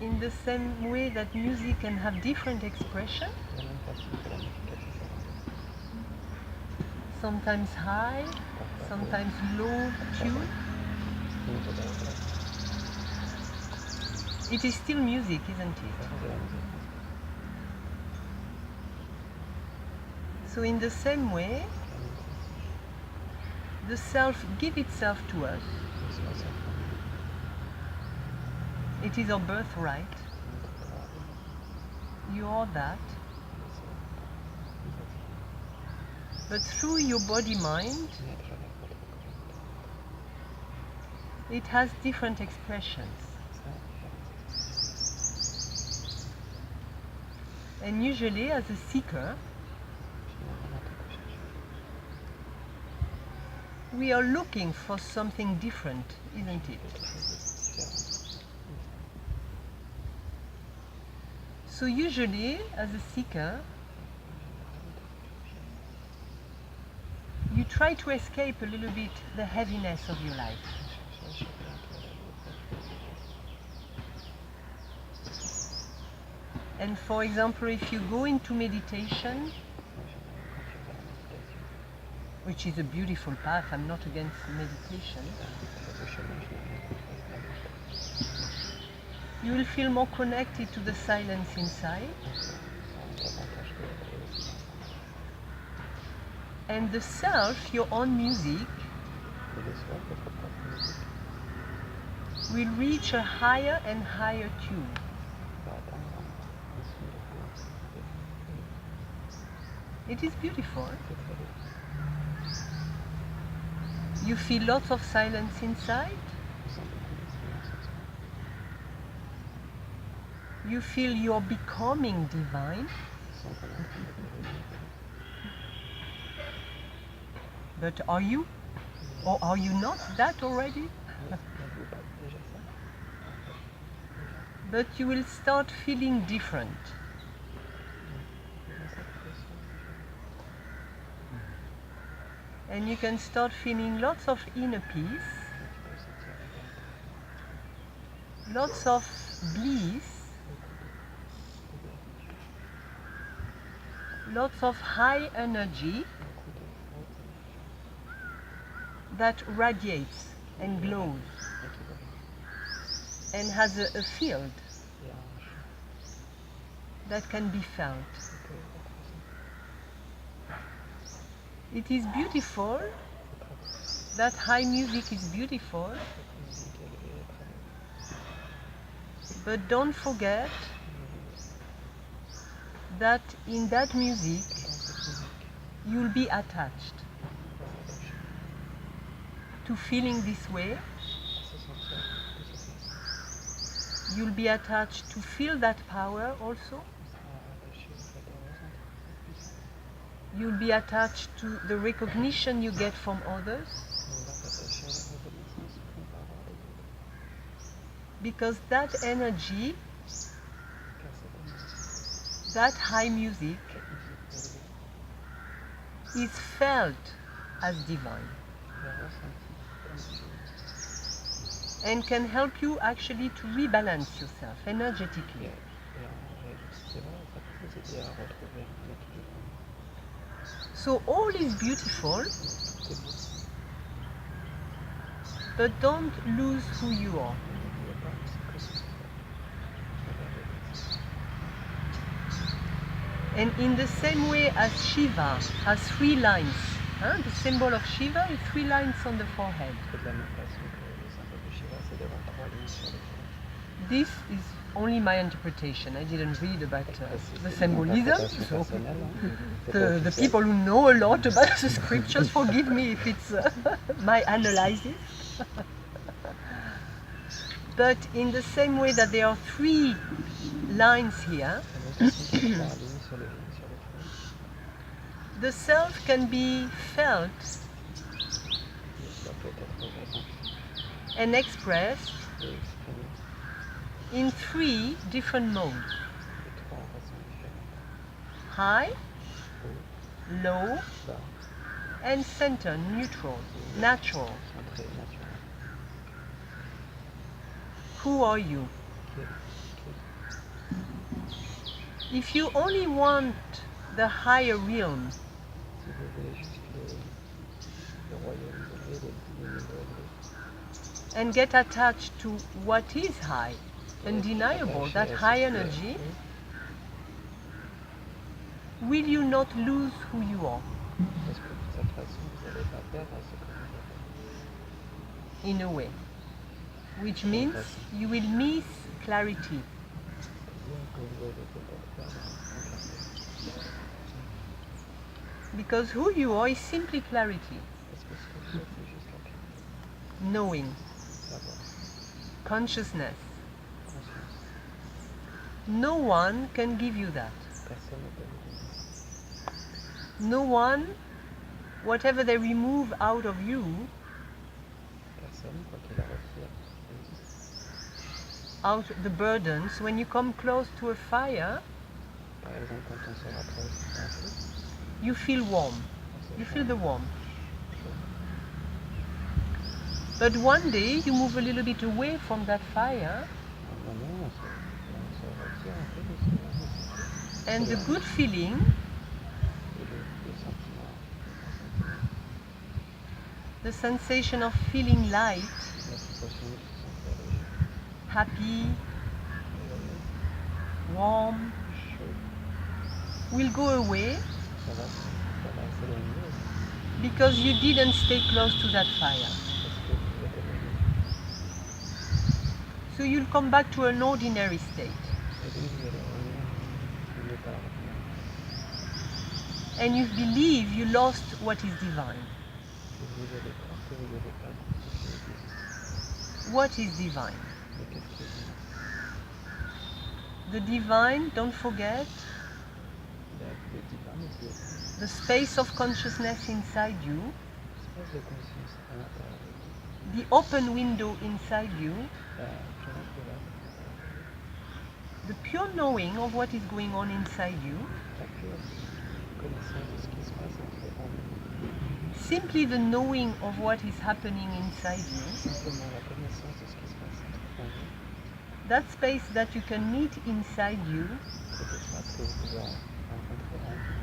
in the same way that music can have different expression, de la même façon que la musique a différentes sometimes high, sometimes low tune, niveaux d'accord, it is still music, isn't ça it? reste de la musique, n'est-ce pas? So in the same way, De la même façon, the self gives itself to us. le soi s'offre à nous, It is our birthright. c'est notre droit de naissance, You are that. de ce, vous êtes ça. But through your body-mind, Mais à travers votre corps mental, it has different expressions. ça a différentes expressions. And usually, as a seeker, Généralement, en tant que chercheur, we are looking for something different, isn't it? quelque chose de différent, n'est-ce So usually, as a seeker, you try to escape a little bit the heaviness of your life. pas? Chercher à échapper un peu à la lourdeur de And for example, if you go into meditation, moi, généralement, quand tu vas à la méditation, which is a beautiful path, I'm not against meditation, c'est le chemin, je n'ai rien contre la méditation. you will feel more connected to the silence inside, Davantage que le silence en moi. and the self, your own music, Et le soi, votre propre musique, will reach a higher and higher tune. va atteindre un son de plus en plus élevé. It is beautiful. C'est très beau. You feel lots of silence inside. On sent beaucoup de silence en soi. You feel you're becoming divine, On sent qu'on est en train de devenir. but are you? Or are you not that already? N'êtes-vous pas déjà ça? But you will start feeling different. Vous commencez à trouver ça différent. And you can start feeling lots of inner peace, Et tu peux sentir la paix intérieure. lots of bliss, Beaucoup de lots of high energy beaucoup de haute énergie. that radiates and glows Et qui brille. and has a field Il y a un champ that can be felt. qui peut être ressenti. It is beautiful, C'est très beau. that high music is beautiful, Cette musique, elle est très belle. but don't forget Mais that in that music dans cette musique, you'll be attached on va s'attacher to feeling this way. à se sentir de cette façon. You'll be attached to feel that power also. On sera attaché au fait de ressentir cette puissance. You'll be attached to the recognition you get from others, On va s'attacher à la reconnaissance qu'on va avoir des autres. because that energy, Car cette énergie, that high music, cette musique élevée, is felt as divine est ressentie comme divine. and can help you actually to rebalance yourself energetically. Et en réalité, c'est vrai, ça peut vous aider à retrouver un équilibre. So all is beautiful, Tout est beau, but don't lose who you are. mais n'oubliez pas que ce sont regardez. And in the same way as Shiva has 3 lines, the symbol of Shiva is 3 lines on the forehead. Et de la même façon que le symbole de Shiva, c'est d'avoir 3 lignes sur le front. This is only my interpretation. I didn't read about the C'est symbolism. interprétation So personnelle, hein. C'est pas the officiel. people who know a lot about the scriptures, forgive me if it's my analysis. But in the same way that there are 3 lines here, De la même façon qu'il y a 3 lignes sur les lignes sur le front, the self can be felt le soi peut être ressenti and expressed et exprimé in 3 different modes: de 3 façons différentes. high, Haut, low, bas, and center, neutral, natural. centré, naturel. Who are you? Qui êtes-vous? If you only want the higher realm, Si vous voulez juste le royaume élevé, les niveaux élevés, and get attached to what is high, et undeniable, attaché that à ce high qui est energy, haut, will you not lose who you are? est-ce que de cette façon, vous n'allez pas perdre ce que vous êtes? In a way, which means you will miss clarity. C'est-à-dire que vous allez peut-être perdre en clarté. Because who you are is simply clarity, Parce que ce que vous êtes, c'est juste la clarté. knowing, Savoir, consciousness. conscience. No one can give you that. Personne ne peut vous donner. No one, whatever they remove out of you, Personne, quoi qu'il a retiré. out the burdens, when you come close to a fire, Par exemple, quand on se rapproche d'un feu, you feel warm. on se You sent feel the warmth. chaud. But one day you move a little bit away from that fire, À un moment, on se retire un peu de ce and the good feeling, et le sentiment, the sensation of feeling light, la sensation de se sentir léger, happy, élevé, warm, chaud, will go away ça va s'éloigner because you didn't stay close to that fire. parce que vous êtes éloigné. So you'll come back to an ordinary state. Et donc vous allez revenir à l'état ordinaire. And you believe you lost what is divine. Et vous allez croire que vous avez perdu ce qui est divin. What is divine? Mais qu'est-ce qui est divin? The divine, don't forget, Le divin, n'oubliez pas. the space of consciousness inside you, L'espace de conscience à l'intérieur de vous. the open window inside you, La fenêtre ouverte, the pure knowing of what is going on inside you, la pure connaissance de ce qui se passe en vous. simply the knowing of what is happening inside you, Simplement la connaissance de ce qui se passe en vous. that space that you can meet inside you, Cet espace que vous pouvez rencontrer en vous.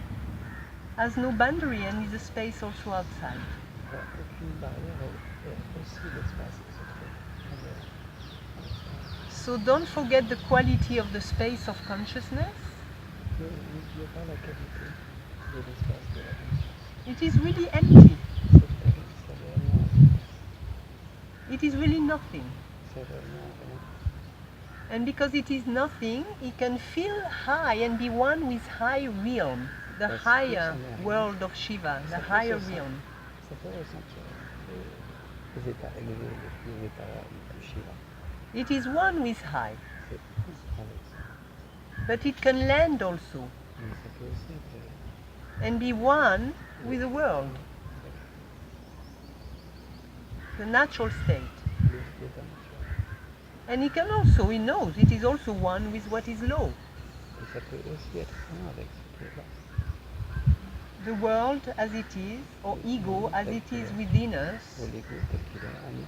has no boundary and is a space also outside. Il n'y a aucune barrière et aussi l'espace qui se trouve en dehors. So don't forget the quality of the space of consciousness. N'oubliez pas la qualité de l'espace de la conscience. It is really empty. C'est réellement It is really nothing. c'est réellement rien. And because it is nothing, it can feel high and be one with high realm, the Parce que higher ça n'est rien. world of Shiva, the Ça peut higher se realm. Ça peut ressentir les états élevés, les états de Shiva. It is one with high, C'est avec ça. but it can land also Mais ça peut aussi être and be one with the world, the natural state. l'état naturel. And it can also, he knows, it is also one with what is low. Et ça peut aussi être un avec ce qui est là. The world as it is, or ego as it is within us, Ou l'ego tel qu'il est en nous,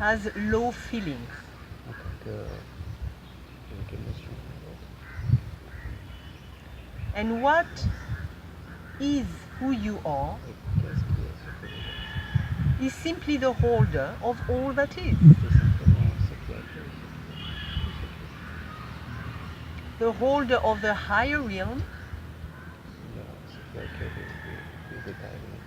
has low feelings. en tant qu'émotion. And what is who you are Et qu'est-ce qui est ce que vous êtes? is simply the holder of all that is. C'est simplement ce qui a été, The holder of the higher realm ce qui a été des états élevés.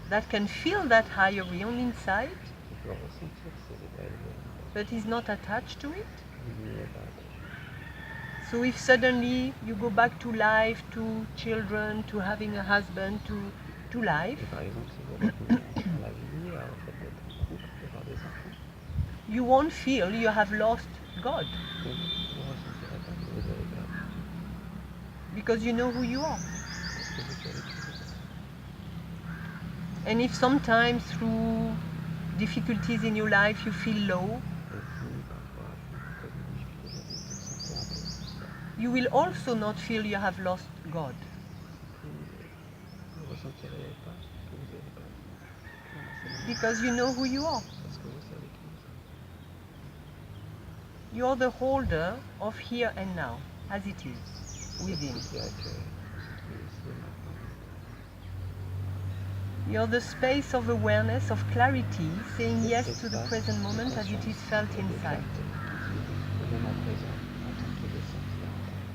that can feel that higher realm inside, Il peut ressentir ces états élevés, but is not attached to it. il n'y est pas attaché. So if suddenly you go back to life, to children, to having a husband, to life, Et par exemple, si vous revenez dans la vie, au fait d'être en couple, d'avoir des enfants, you won't feel you have lost God vous ne ressentirez pas que vous avez perdu. because you know who you are. Parce que vous savez qui vous êtes. And if sometimes through difficulties in your life you feel low, Et si parfois, à cause de difficultés de la vie, vous vous sentez un peu bas, you will also not feel you have lost God vous ne ressentirez pas que vous avez perdu. because you know who you are. Parce que vous savez qui vous êtes. You are the holder of here and now, as it is. with him. qui dirait que c'est maintenant. You're the space of awareness, of clarity, saying yes to the present moment as it is felt inside. Au moment présent, en tant qu'il est senti à l'intérieur.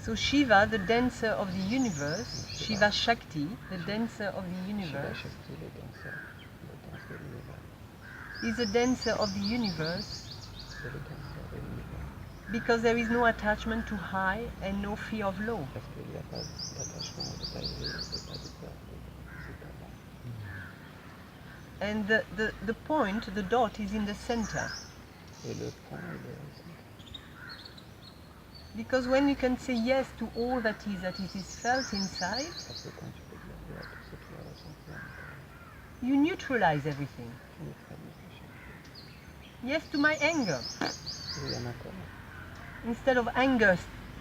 So Shiva, the dancer of the universe, Shiva Shakti, the dancer of the Shiva universe, Shakti, le danseur, le danse de l'univers, is a dancer of the universe c'est le danseur de l'univers. because there is no attachment to high and no fear of low. Parce qu'il n'y a pas d'attachement au détail élevé et pas de peur des états bas. And the point, the dot, is in the center. Et le point est le centre. Because when you can say yes to all that it is felt inside, Parce que quand tu peux dire oui à tout ce qui est ressenti à l'intérieur, you neutralize everything. tu neutralises chaque chose. Yes to my anger. Oui à ma colère. Instead of anger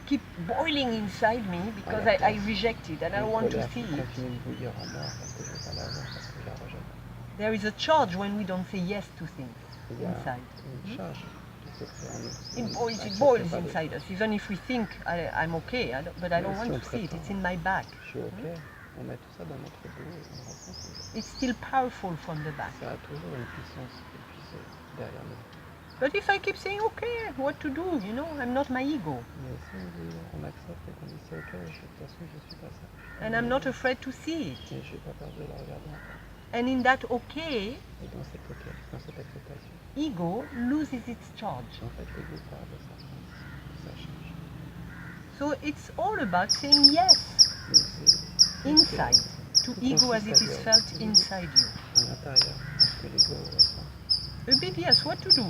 keep boiling inside me because I reject it and I don't want to see it. Continue de bouillir en moi parce que je veux pas l'avoir, parce que je la rejette. There is a charge when we don't say yes to things Il y a inside. une charge qui se crée en nous. It boils inside us, even if we think I'm okay, but I don't want to see it. It's in my back. Je suis ok. On met tout ça dans notre dos et on ressent que It's still powerful from the back. ça a toujours une puissance et puis c'est derrière nous. But if I keep saying, okay, what to do, I'm not my ego. Mais si on accepte et qu'on dit c'est ok, de toute façon je suis pas ça. And I'm not afraid to see it. Et je n'ai pas peur de le regarder encore. And in that okay, Et dans cet ok, dans cette acceptation, ego loses its charge. en fait l'ego perd de sa charge. So it's all about saying yes inside to ego as it is felt inside you. À l'intérieur, parce que l'ego ressent. A big yes, what to do?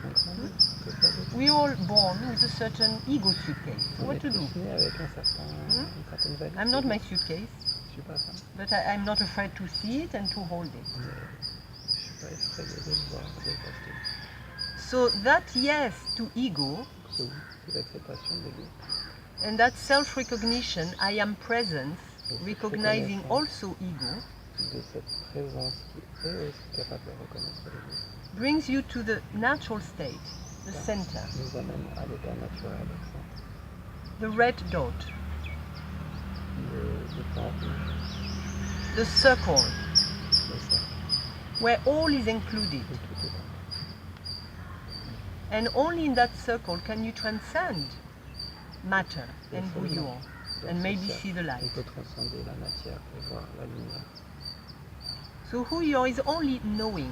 Un grand oui, que faire d'autre? We're all born with a certain ego suitcase. On What est to do? tous nés avec une certaine valise. I'm not my suitcase, Je suis pas ça. but I'm not afraid to see it and to hold it. Mais je suis pas effrayé de le voir, de le porter. So that yes to ego Ce oui, c'est l'acceptation de l'ego. and that self-recognition, I am presence, recognizing also ego, De cette présence qui est aussi capable de reconnaître l'ego. brings you to the natural state, the center, Nous amène à l'état naturel, au centre. the red dot, Le point rouge, the circle, le cercle, where all is included. où tout est compris. And only in that circle can you transcend matter and who you are, and maybe see the On light. peut transcender la matière et voir la lumière. So who you are is only knowing,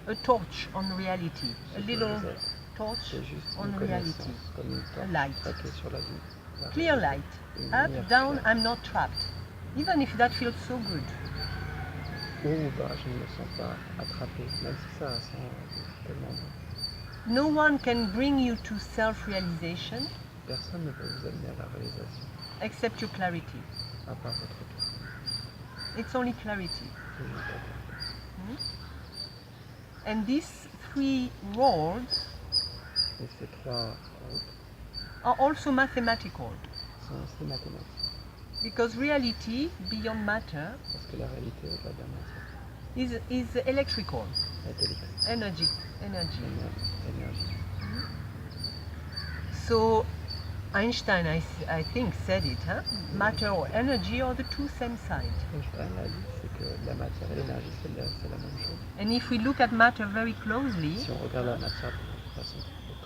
a torch on reality, a little torch C'est juste on une reality, connaissance, comme une a torche light, traquée sur la vie. La clear réalité. light, Une up, lumière down, claire. I'm not trapped, even if that feels so good. Haut ou bas, je ne me sens pas attrapé, même si ça sent tellement bon. No one can bring you to self-realization Personne ne peut vous amener à la réalisation, except your clarity. à part votre cœur. It's only clarity. C'est juste la clarté. And these three roles Et ces trois routes are also mathematical, sont aussi mathématiques, because reality beyond matter parce que la réalité au-delà de la matière is electrical, est électrique, energy. énergie. So Einstein, I think, said it, huh? Matter or energy are the two same side. Einstein a dit, c'est que la matière et l'énergie, c'est la même chose. And if we look at matter very closely, Si on regarde la matière de façon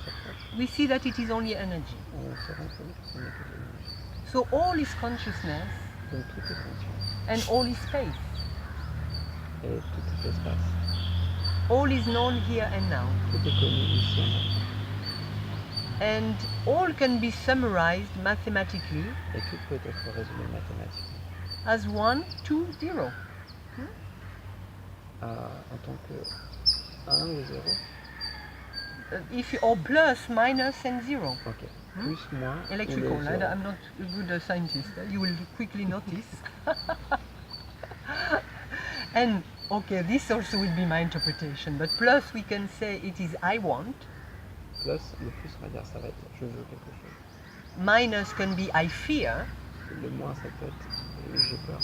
très proche, we see that it is only energy. on se rend compte que ce n'est que de l'énergie. So all is consciousness Donc tout est conscience and all is space. et tout est espace. All is known here and now. Tout est connu ici et maintenant. And all can be summarized mathematically Et tout peut être résumé mathématiquement as 1, 2, 0. en tant que 1 ou 0. Or plus, minus, and 0. Ok. Plus, moins, Electrical. ou zéro. I'm not a good scientist. You will quickly notice. And okay, this also will be my interpretation. But plus, we can say it is I want. Plus, le plus, on va dire, ça va être je veux quelque chose. Minus can be I fear. Le moins, ça peut être j'ai peur.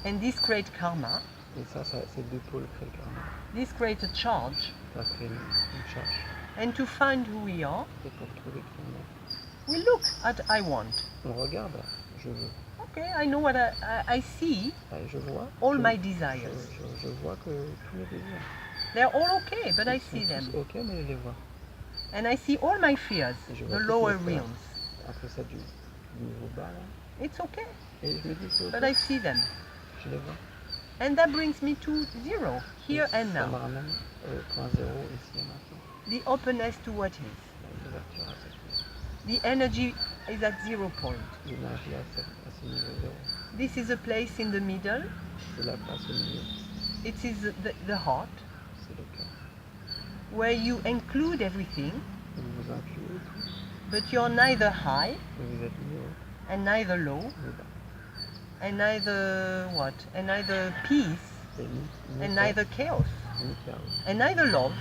And this creates karma. Et ça ces deux pôles créent le karma. This creates a charge. Ça crée une charge. And to find who we are, Et pour trouver qui on est, We look at I want. On regarde, je veux. Okay, I know what I see. Je vois. All my desires. Je vois que tous mes désirs. They're all okay, but I Ils see sont them. tous ok, mais je les vois. And I see all my fears, Et je the vois toutes lower mes peurs. realms. Après ça, du niveau bas, là. It's okay, Et je me dis, c'est ok. but I see them. Je les vois. And that brings me to zero, here and Ça me now. ramène au point zéro, ici et maintenant. The openness to what is. L'ouverture à ce qui est. The energy is at 0 point. L'énergie à ce niveau zéro. This is a place in the middle. C'est la place au milieu. It is the heart, C'est le cœur. where you include everything, Où vous incluez tout. but you're neither high Mais vous êtes ni haut, and neither low, ni bas. and neither what? And neither peace, Et ni and paix, neither chaos, ni chaos. and neither love,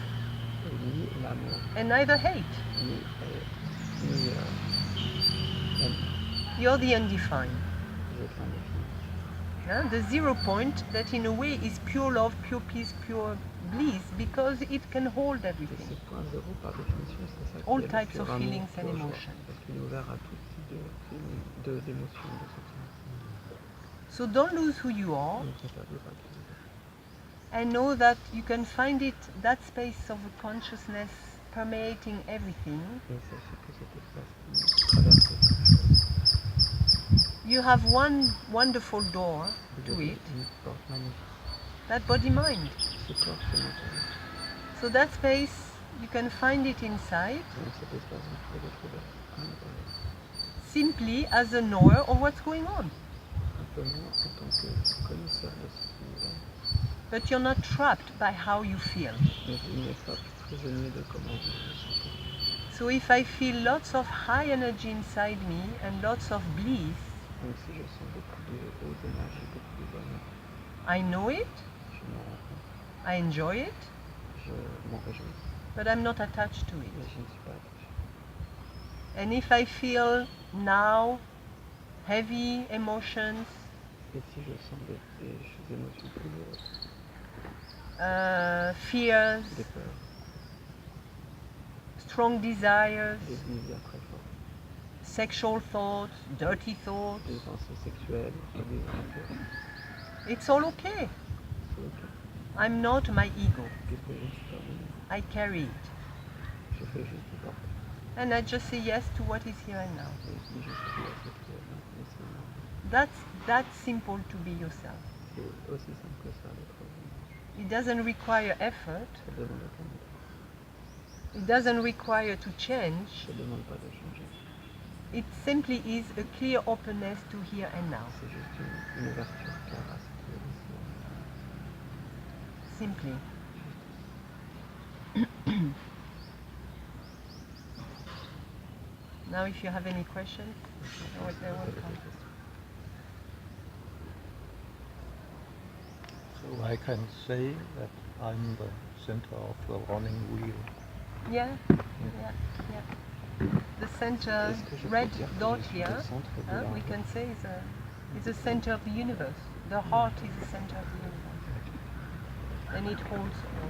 Et ni l'amour, and neither hate. ni haine. You're the undefined. Vous êtes l'indéfini. Yeah? The 0 point that in a way is pure love, pure peace, pure bliss, because it can hold Et everything. ce point zéro, par définition, c'est ça qui All est le types pur of amour, feelings and pure joie. emotions. Parce qu'il est ouvert à tout type d'émotions, de sentiments. So don't lose who you are, Ne perdez pas qui vous êtes. and know that you can find it, that space of consciousness permeating everything. Et sachez que cet espace qui traverse toute chose. You have one wonderful door Vous to avez it, une porte magnifique. that body-mind. Ce corps se nettoie. So that space, you can find it inside, Dans cet espace, vous pouvez le trouver à l'intérieur. simply as a knower of what's going on. Simplement en tant que connaisseur de ce qui nous est. But you're not trapped by how you feel. Mais vous n'êtes pas prisonnier de comment vous vous sentez. So if I feel lots of high energy inside me and lots of bliss, Donc si je sens beaucoup de haute énergie, beaucoup de bonheur, I know it, je m'en rends compte, I enjoy it, je m'en réjouis, but I'm not attached to mais it. je ne suis pas attaché. And if I feel now heavy emotions, Et si je sens des émotions plus lourdes, fears, des peurs, strong desires, des désirs très forts, sexual thoughts, dirty thoughts, des pensées sexuelles, des impures, it's all okay. c'est ok. I'm not my ego. Puisque je ne suis pas moi, I carry it. je fais juste du porter. And I just say yes to what is here and now. Et si je suis à ce qui est maintenant, c'est maintenant. That's that simple to be yourself. C'est aussi simple que ça d'être vous. It doesn't require effort. Ça ne demande aucun effort. It doesn't require to change. Ça ne demande pas de changer. It simply is a clear openness to here and now. C'est juste une ouverture claire à ce qui est ici. Simply. Now if you have any questions, they're welcome. So I can say that I'm the center of the running wheel. Yeah, yeah, yeah. The center, red dot here, we can say is the center of the universe. The heart is the center of the universe. And it holds all.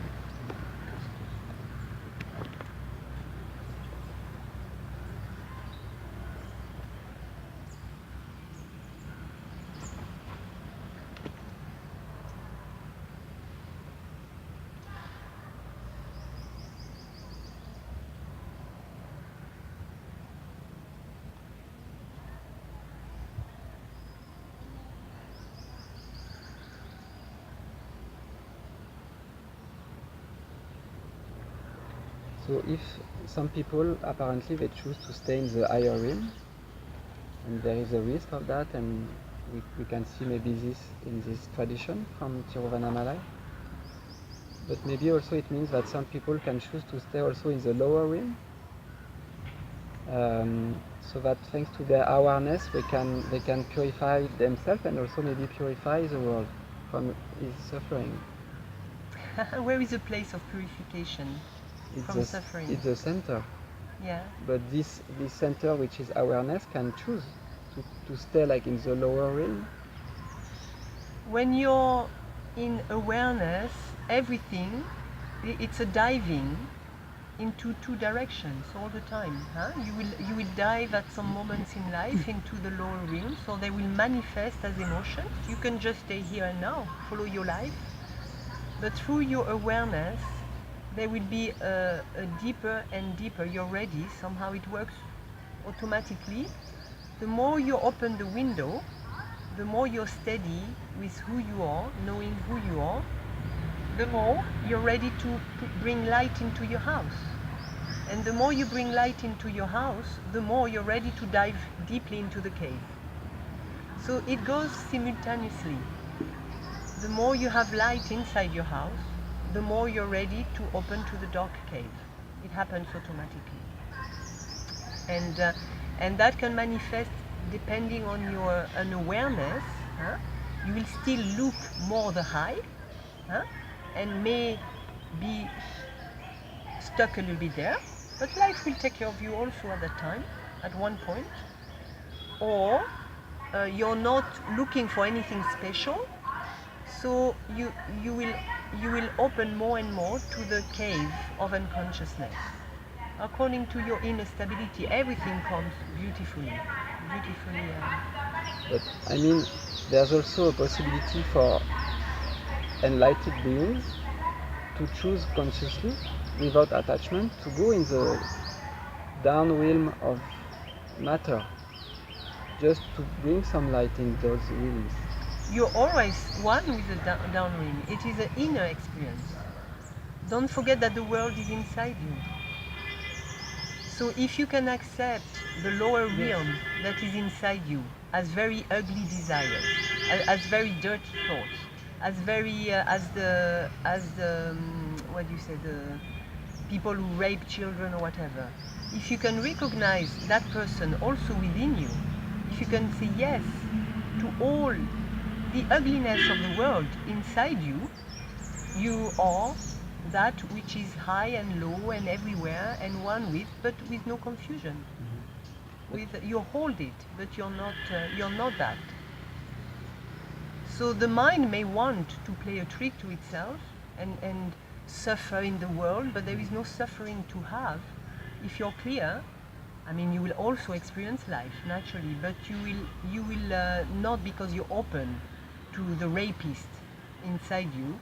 So if some people apparently they choose to stay in the higher realm, and there is a risk of that, and we can see maybe this in this tradition from Tiruvannamalai. But maybe also it means that some people can choose to stay also in the lower realm, so that thanks to their awareness they can purify themselves and also maybe purify the world from its suffering. Where is the place of purification from suffering? It's the center. Yeah. But this center, which is awareness, can choose to stay like in the lower realm. When you're in awareness, everything, it's a diving, into two directions all the time. Huh? You will dive at some moments in life into the lower realms, so they will manifest as emotions. You can just stay here and now, follow your life, but through your awareness, there will be a deeper and deeper. You're ready. Somehow it works automatically. The more you open the window, the more you're steady with who you are, knowing who you are, the more you're ready to bring light into your house. And the more you bring light into your house, the more you're ready to dive deeply into the cave. So it goes simultaneously. The more you have light inside your house, the more you're ready to open to the dark cave. It happens automatically. And that can manifest depending on your awareness. Huh? You will still look more the high, huh? And may be stuck a little bit there, but life will take care of you also at that time, at one point. Or you're not looking for anything special, so you will open more and more to the cave of unconsciousness. According to your inner stability, everything comes beautifully. But I mean, there's also a possibility for enlightened beings to choose consciously, without attachment, to go in the down realm of matter, just to bring some light in those realms. You're always one with the down realm. It is an inner experience. Don't forget that the world is inside you. So if you can accept the lower realm that is inside you as very ugly desires, as very dirty thoughts, as very as the what do you say, the people who rape children or whatever. If you can recognize that person also within you, if you can say yes to all the ugliness of the world inside you, you are that which is high and low and everywhere and one with, but with no confusion. With you hold it, but you're not that. So the mind may want to play a trick to itself and suffer in the world, but there is no suffering to have if you're clear. I mean, you will also experience life naturally, but you will not because you're open to the rapist inside you.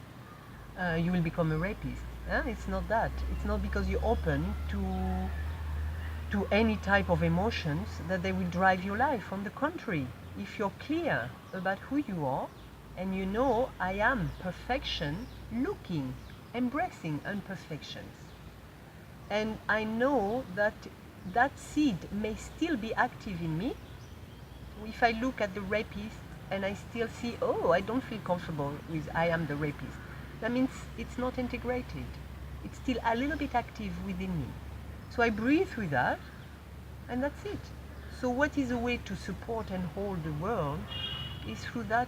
You will become a rapist. It's not that. It's not because you're open to any type of emotions that they will drive your life. On the contrary, if you're clear about who you are, and you know I am perfection, looking, embracing imperfections, and I know that that seed may still be active in me. If I look at the rapist and I still see, oh, I don't feel comfortable with I am the rapist, that means it's not integrated. It's still a little bit active within me. So I breathe through that, and that's it. So what is a way to support and hold the world is through that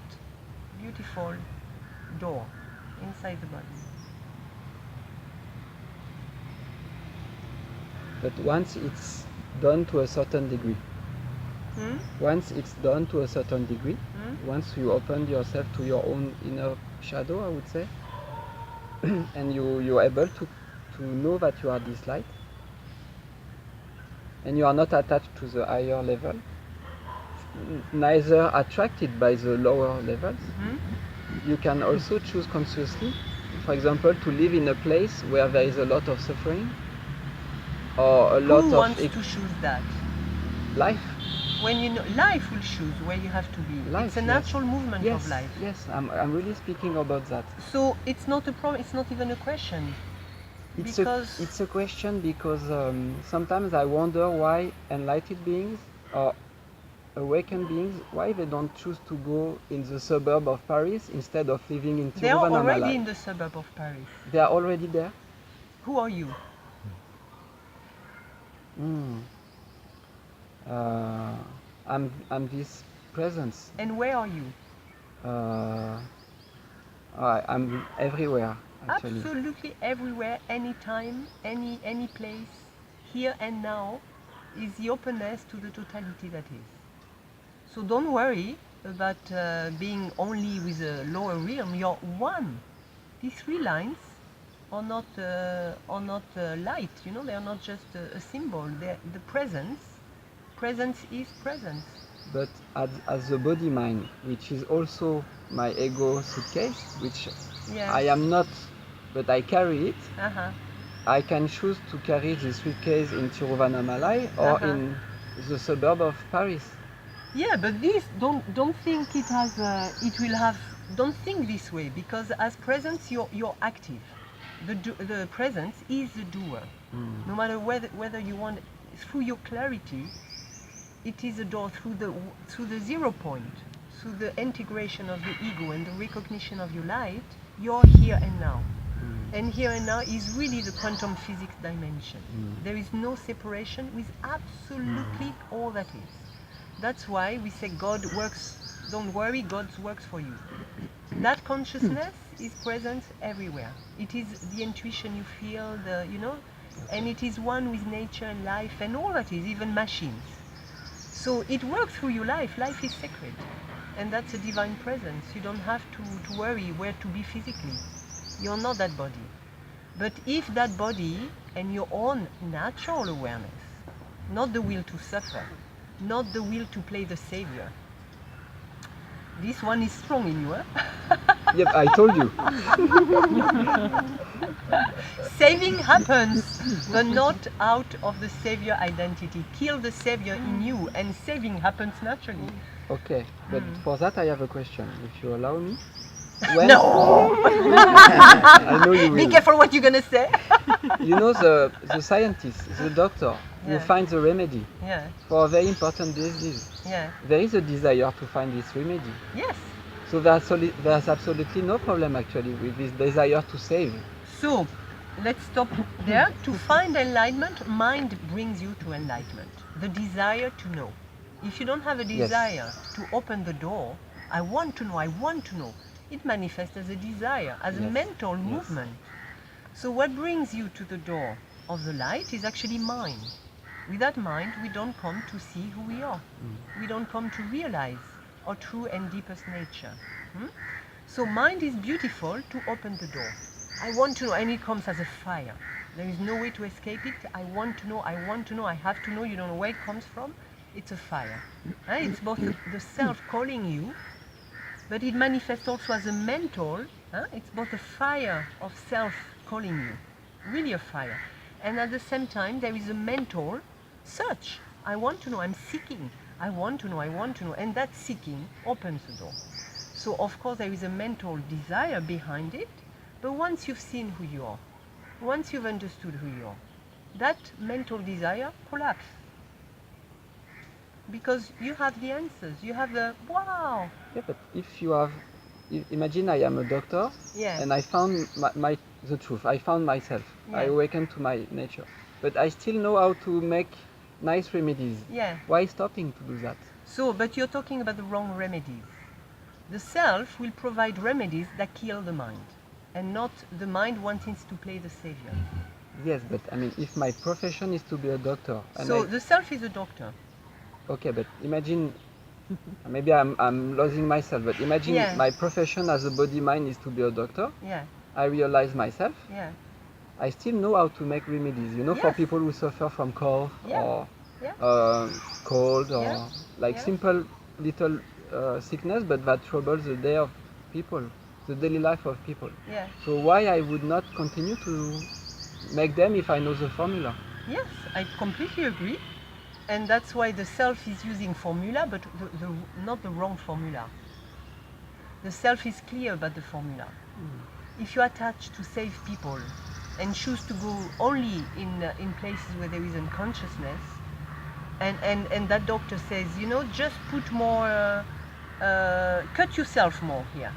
beautiful door inside the body. But once it's done to a certain degree, once you open yourself to your own inner shadow, I would say, and you're able to know that you are this light, and you are not attached to the higher level, neither attracted by the lower levels, you can also choose consciously, for example, to live in a place where there is a lot of suffering, or a lot of... Who wants to choose that? Life. When you know, life will choose where you have to be. Life, it's a natural movement of life. Yes, I'm really speaking about that. So it's not a problem. It's not even a question. It's a question because sometimes I wonder why enlightened beings or awakened beings, why they don't choose to go in the suburb of Paris instead of living in Tiruvannamalai. They are already in the suburb of Paris. They are already there? Who are you? I'm this presence. And where are you? I'm everywhere, actually. Absolutely everywhere, anytime, any place, here and now, is the openness to the totality that is. So don't worry about being only with a lower realm. You're one. These three lines are not light. You know, they are not just a symbol. They're the presence. Presence is presence. But as the body mind, which is also my ego suitcase, which Yes. I am not, but I carry it. Uh-huh. I can choose to carry this suitcase in Tiruvannamalai or in the suburb of Paris. Yeah, but this don't think it has it will have. Don't think this way, because as presence you're active. The presence is the doer. No matter whether you want through your clarity, it is a door through the 0 point, through the integration of the ego and the recognition of your light. You're here and now. And here and now is really the quantum physics dimension. There is no separation with absolutely all that is. That's why we say God works, don't worry, God works for you. That consciousness is present everywhere. It is the intuition you feel, and it is one with nature and life and all that is, even machines. So it works through your life. Life is sacred. And that's a divine presence. You don't have to worry where to be physically. You're not that body. But if that body and your own natural awareness, not the will to suffer, not the will to play the savior, this one is strong in you, huh? Yep, I told you. Saving happens, but not out of the savior identity. Kill the savior in you, and saving happens naturally. Okay, but for that I have a question, if you allow me. No! I know you will. Be careful what you're gonna say. You know, the scientist, the doctor, who Yeah. finds a remedy Yeah, for a very important disease. yeah, There is a desire to find this remedy. yes. So there's absolutely no problem actually with this desire to save. So, let's stop there. To find enlightenment, mind brings you to enlightenment. The desire to know. If you don't have a desire to open the door, I want to know, it manifests as a desire, as a mental movement. So what brings you to the door of the light is actually mind. With that mind, we don't come to see who we are. We don't come to realize our true and deepest nature. So mind is beautiful to open the door. I want to know, and it comes as a fire. There is no way to escape it. I want to know, I have to know, you don't know where it comes from. It's a fire. It's both the self calling you, but it manifests also as a mental. It's both a fire of self calling you, really a fire. And at the same time, there is a mental search. I want to know, I'm seeking. I want to know, and that seeking opens the door. So of course there is a mental desire behind it, but once you've seen who you are, once you've understood who you are, that mental desire collapses. Because you have the answers, you have the, wow! Yeah, but if you have, imagine I am a doctor, and I found the truth, I found myself, I awakened to my nature, but I still know how to make nice remedies. Why stopping to do that? So, but you're talking about the wrong remedies. The self will provide remedies that kill the mind, and not the mind wanting to play the savior. Yes, but I mean, if my profession is to be a doctor, and so the self is a doctor. Okay, but imagine, maybe I'm losing myself, but imagine my profession as a body mind is to be a doctor. I realize myself. I still know how to make remedies, for people who suffer from cough or cold or like simple little sickness, but that troubles the day of people, the daily life of people. So why I would not continue to make them if I know the formula? Yes, I completely agree. And that's why the self is using formula, but not the wrong formula. The self is clear about the formula. If you attach to save people and choose to go only in places where there is unconsciousness, and that doctor says, just put more, cut yourself more here.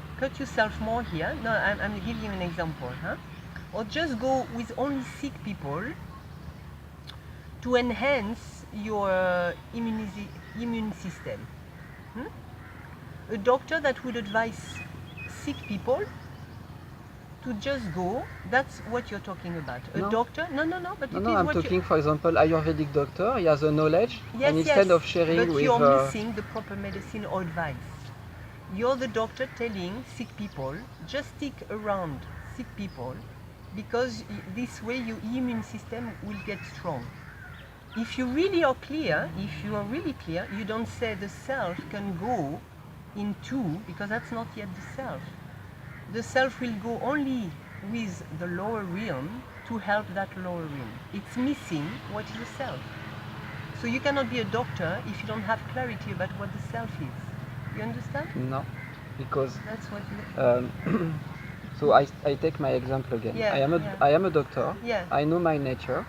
No, I'm giving you an example. Or just go with only sick people to enhance your immune system. A doctor that would advise sick people to just go, that's what you're talking about. A doctor? No, but I'm talking, for example, Ayurvedic doctor, he has a knowledge, and instead of sharing but with... you're missing the proper medicine or advice. You're the doctor telling sick people, just stick around sick people because this way your immune system will get strong. If you really are clear, you don't say the self can go in two, because that's not yet the self. The self will go only with the lower realm to help that lower realm. It's missing what is the self. So you cannot be a doctor if you don't have clarity about what the self is. You understand? No, because That's what you... so I take my example again. Yeah, I am a doctor. Yeah. I know my nature.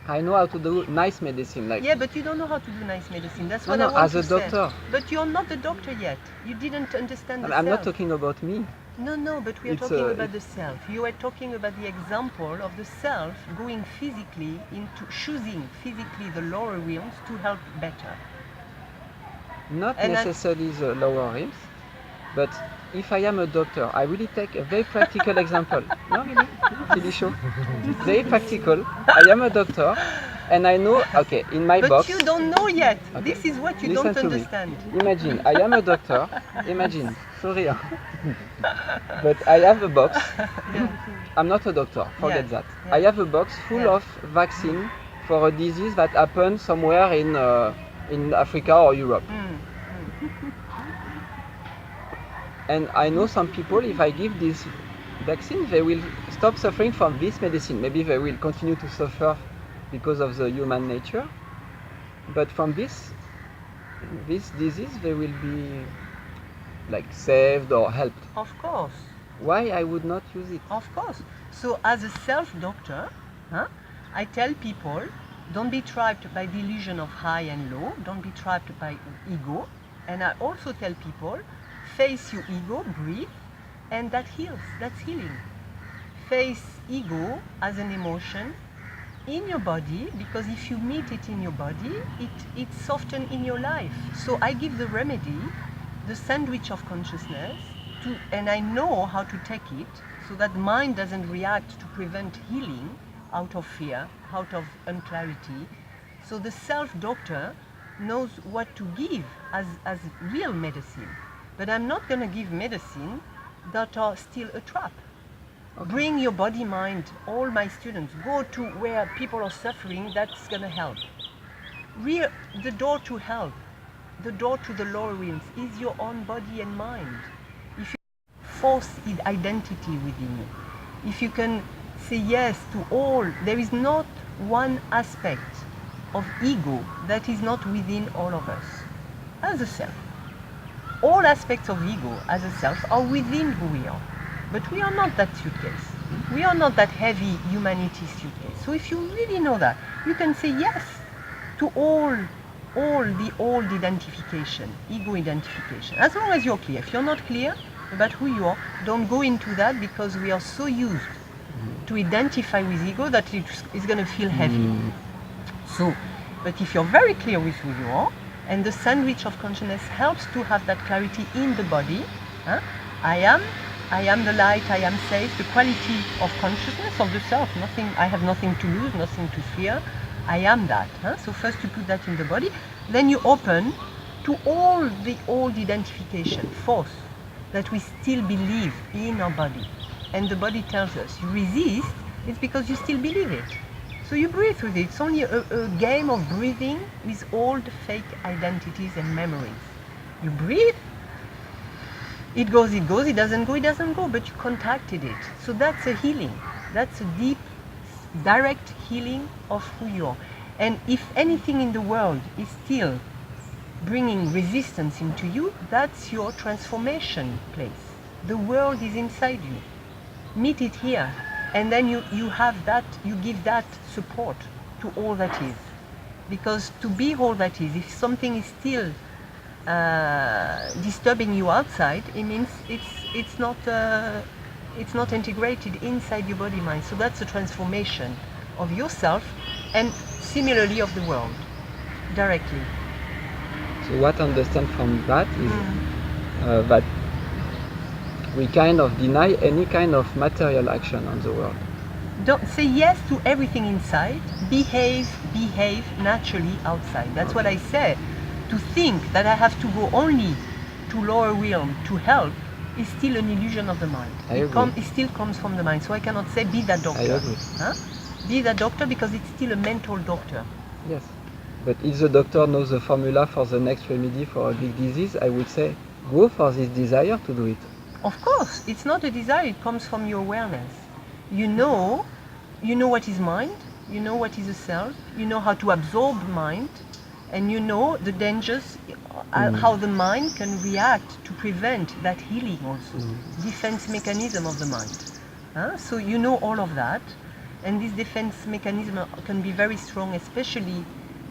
I know how to do nice medicine. Like Yeah, but you don't know how to do nice medicine. That's what no, I want as to a doctor. say. But you're not the doctor yet. You didn't understand the I'm self. not talking about me. No, but we are It's, talking about the self. You are talking about the example of the self going physically into choosing physically the lower realms to help better. Not And necessarily the lower rims, but if I am a doctor, I really take a very practical example. No, really show. Very practical. I am a doctor, and I know. Okay, in my But box. you don't know yet. Okay. This is what you Listen don't to me. understand. Imagine, I am a doctor. Imagine, sorry, but I have a box. I'm not a doctor. Forget Yeah, that. yeah. I have a box full Yeah. of vaccine for a disease that happened somewhere in Africa or Europe. And I know some people, if I give this vaccine, they will stop suffering from this medicine. Maybe they will continue to suffer because of the human nature. But from this disease, they will be like saved or helped. Of course. Why I would not use it? Of course. So as a self-doctor, I tell people, don't be trapped by delusion of high and low, don't be trapped by ego. And I also tell people, face your ego, breathe, and that heals, that's healing. Face ego as an emotion in your body, because if you meet it in your body, it's softened in your life. So I give the remedy, the sandwich of consciousness, and I know how to take it so that mind doesn't react to prevent healing out of fear, out of unclarity. So the self-doctor knows what to give as real medicine. But I'm not going to give medicine that are still a trap. Okay. Bring your body, mind, all my students, go to where people are suffering, that's going to help. The door to help, the door to the lower realms is your own body and mind. If you force identity within you, if you can say yes to all, there is not one aspect of ego that is not within all of us as a self. All aspects of ego as a self are within who we are. But we are not that suitcase. We are not that heavy humanity suitcase. So if you really know that, you can say yes to all the old identification, ego identification. As long as you're clear. If you're not clear about who you are, don't go into that, because we are so used to identify with ego that it's going to feel heavy. So, but if you're very clear with who you are, and the sandwich of consciousness helps to have that clarity in the body. I am the light, I am safe, the quality of consciousness of the self. I have nothing to lose, nothing to fear. I am that. So first you put that in the body, then you open to all the old identification, force, that we still believe in our body. And the body tells us, you resist, it's because you still believe it. So you breathe with it. It's only a game of breathing with old fake identities and memories. You breathe, it goes, it doesn't go, but you contacted it. So that's a healing. That's a deep, direct healing of who you are. And if anything in the world is still bringing resistance into you, that's your transformation place. The world is inside you. Meet it here. And then you have that, you give that support to all that is. Because to be all that is, if something is still disturbing you outside, it means it's not integrated inside your body mind. So that's a transformation of yourself and similarly of the world, directly. So what I understand from that is that we kind of deny any kind of material action on the world. Don't say yes to everything inside, behave naturally outside. That's what I say. To think that I have to go only to lower realm to help is still an illusion of the mind. I agree. It still comes from the mind. So I cannot say be that doctor. I agree. Huh? Be that doctor because it's still a mental doctor. Yes. But if the doctor knows the formula for the next remedy for a big disease, I would say go for this desire to do it. Of course, it's not a desire, it comes from your awareness. You know what is mind, you know what is a self, you know how to absorb mind, and you know the dangers, how the mind can react to prevent that healing also. Defense mechanism of the mind. So you know all of that, and this defense mechanism can be very strong, especially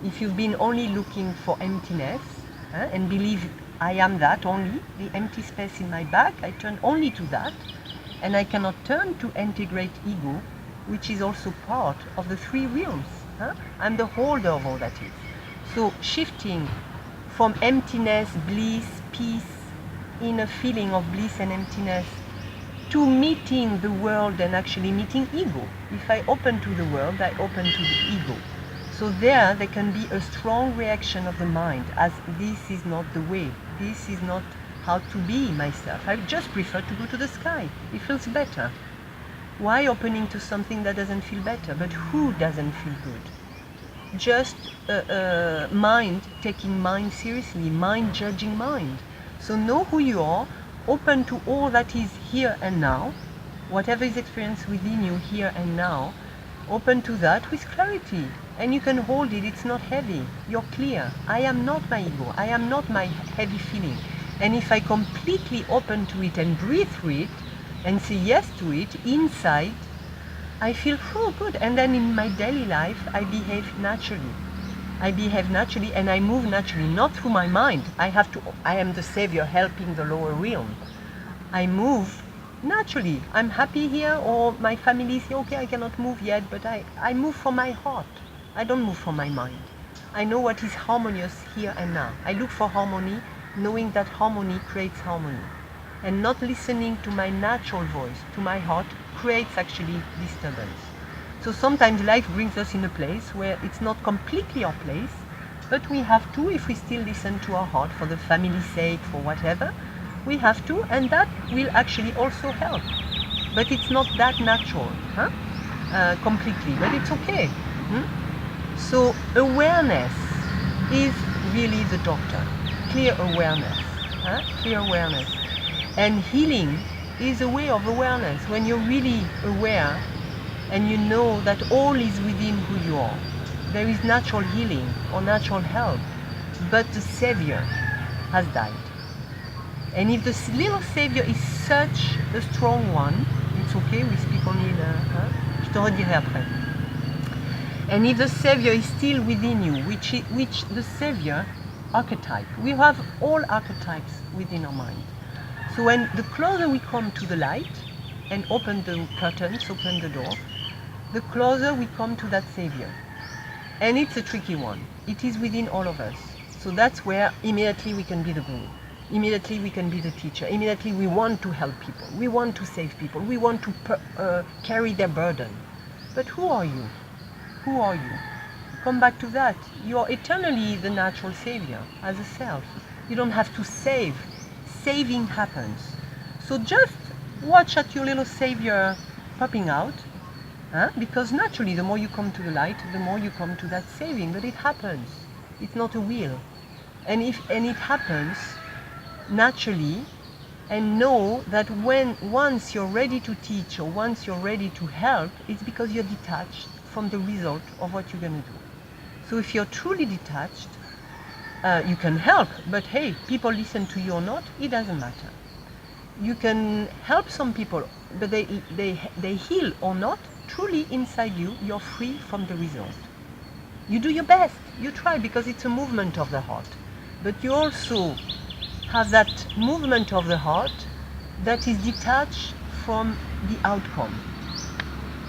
if you've been only looking for emptiness and believe I am that only, the empty space in my back, I turn only to that, and I cannot turn to integrate ego, which is also part of the three realms. I'm the holder of all that is. So shifting from emptiness, bliss, peace, in a feeling of bliss and emptiness, to meeting the world and actually meeting ego. If I open to the world, I open to the ego. So there can be a strong reaction of the mind as this is not the way. This is not how to be myself. I just prefer to go to the sky. It feels better. Why opening to something that doesn't feel better? But who doesn't feel good? Just mind taking mind seriously, mind judging mind. So know who you are, open to all that is here and now, whatever is experienced within you here and now, open to that with clarity. And you can hold it, it's not heavy. You're clear. I am not my ego. I am not my heavy feeling. And if I completely open to it and breathe through it and say yes to it inside, I feel so good. And then in my daily life, I behave naturally. I behave naturally and I move naturally, not through my mind. I am the savior helping the lower realm. I move naturally. I'm happy here, or my family is here, okay, I cannot move yet, but I move from my heart. I don't move from my mind. I know what is harmonious here and now. I look for harmony, knowing that harmony creates harmony. And not listening to my natural voice, to my heart, creates actually disturbance. So sometimes life brings us in a place where it's not completely our place, but we have to, if we still listen to our heart for the family's sake, for whatever, we have to, and that will actually also help. But it's not that natural, completely, but it's okay. So awareness is really the doctor. Clear awareness, clear awareness. And healing is a way of awareness. When you're really aware and you know that all is within who you are, there is natural healing or natural help, but the savior has died. And if the little savior is such a strong one, it's okay, we speak only je te redirai après. And if the savior is still within you, which the savior archetype, we have all archetypes within our mind. So when the closer we come to the light and open the curtains, open the door, the closer we come to that savior. And it's a tricky one. It is within all of us. So that's where immediately we can be the guru. Immediately we can be the teacher. Immediately we want to help people. We want to save people. We want to carry their burden. But who are you? Who are you? Come back to that. You are eternally the natural savior as a self. You don't have to save. Saving happens. So just watch at your little savior popping out, because naturally the more you come to the light, the more you come to that saving. But it happens. It's not a will. And it happens naturally, and know that once you're ready to teach or once you're ready to help, it's because you're detached from the result of what you're going to do. So if you're truly detached, you can help, but hey, people listen to you or not, it doesn't matter. You can help some people, but they heal or not, truly inside you, you're free from the result. You do your best, you try, because it's a movement of the heart. But you also have that movement of the heart that is detached from the outcome.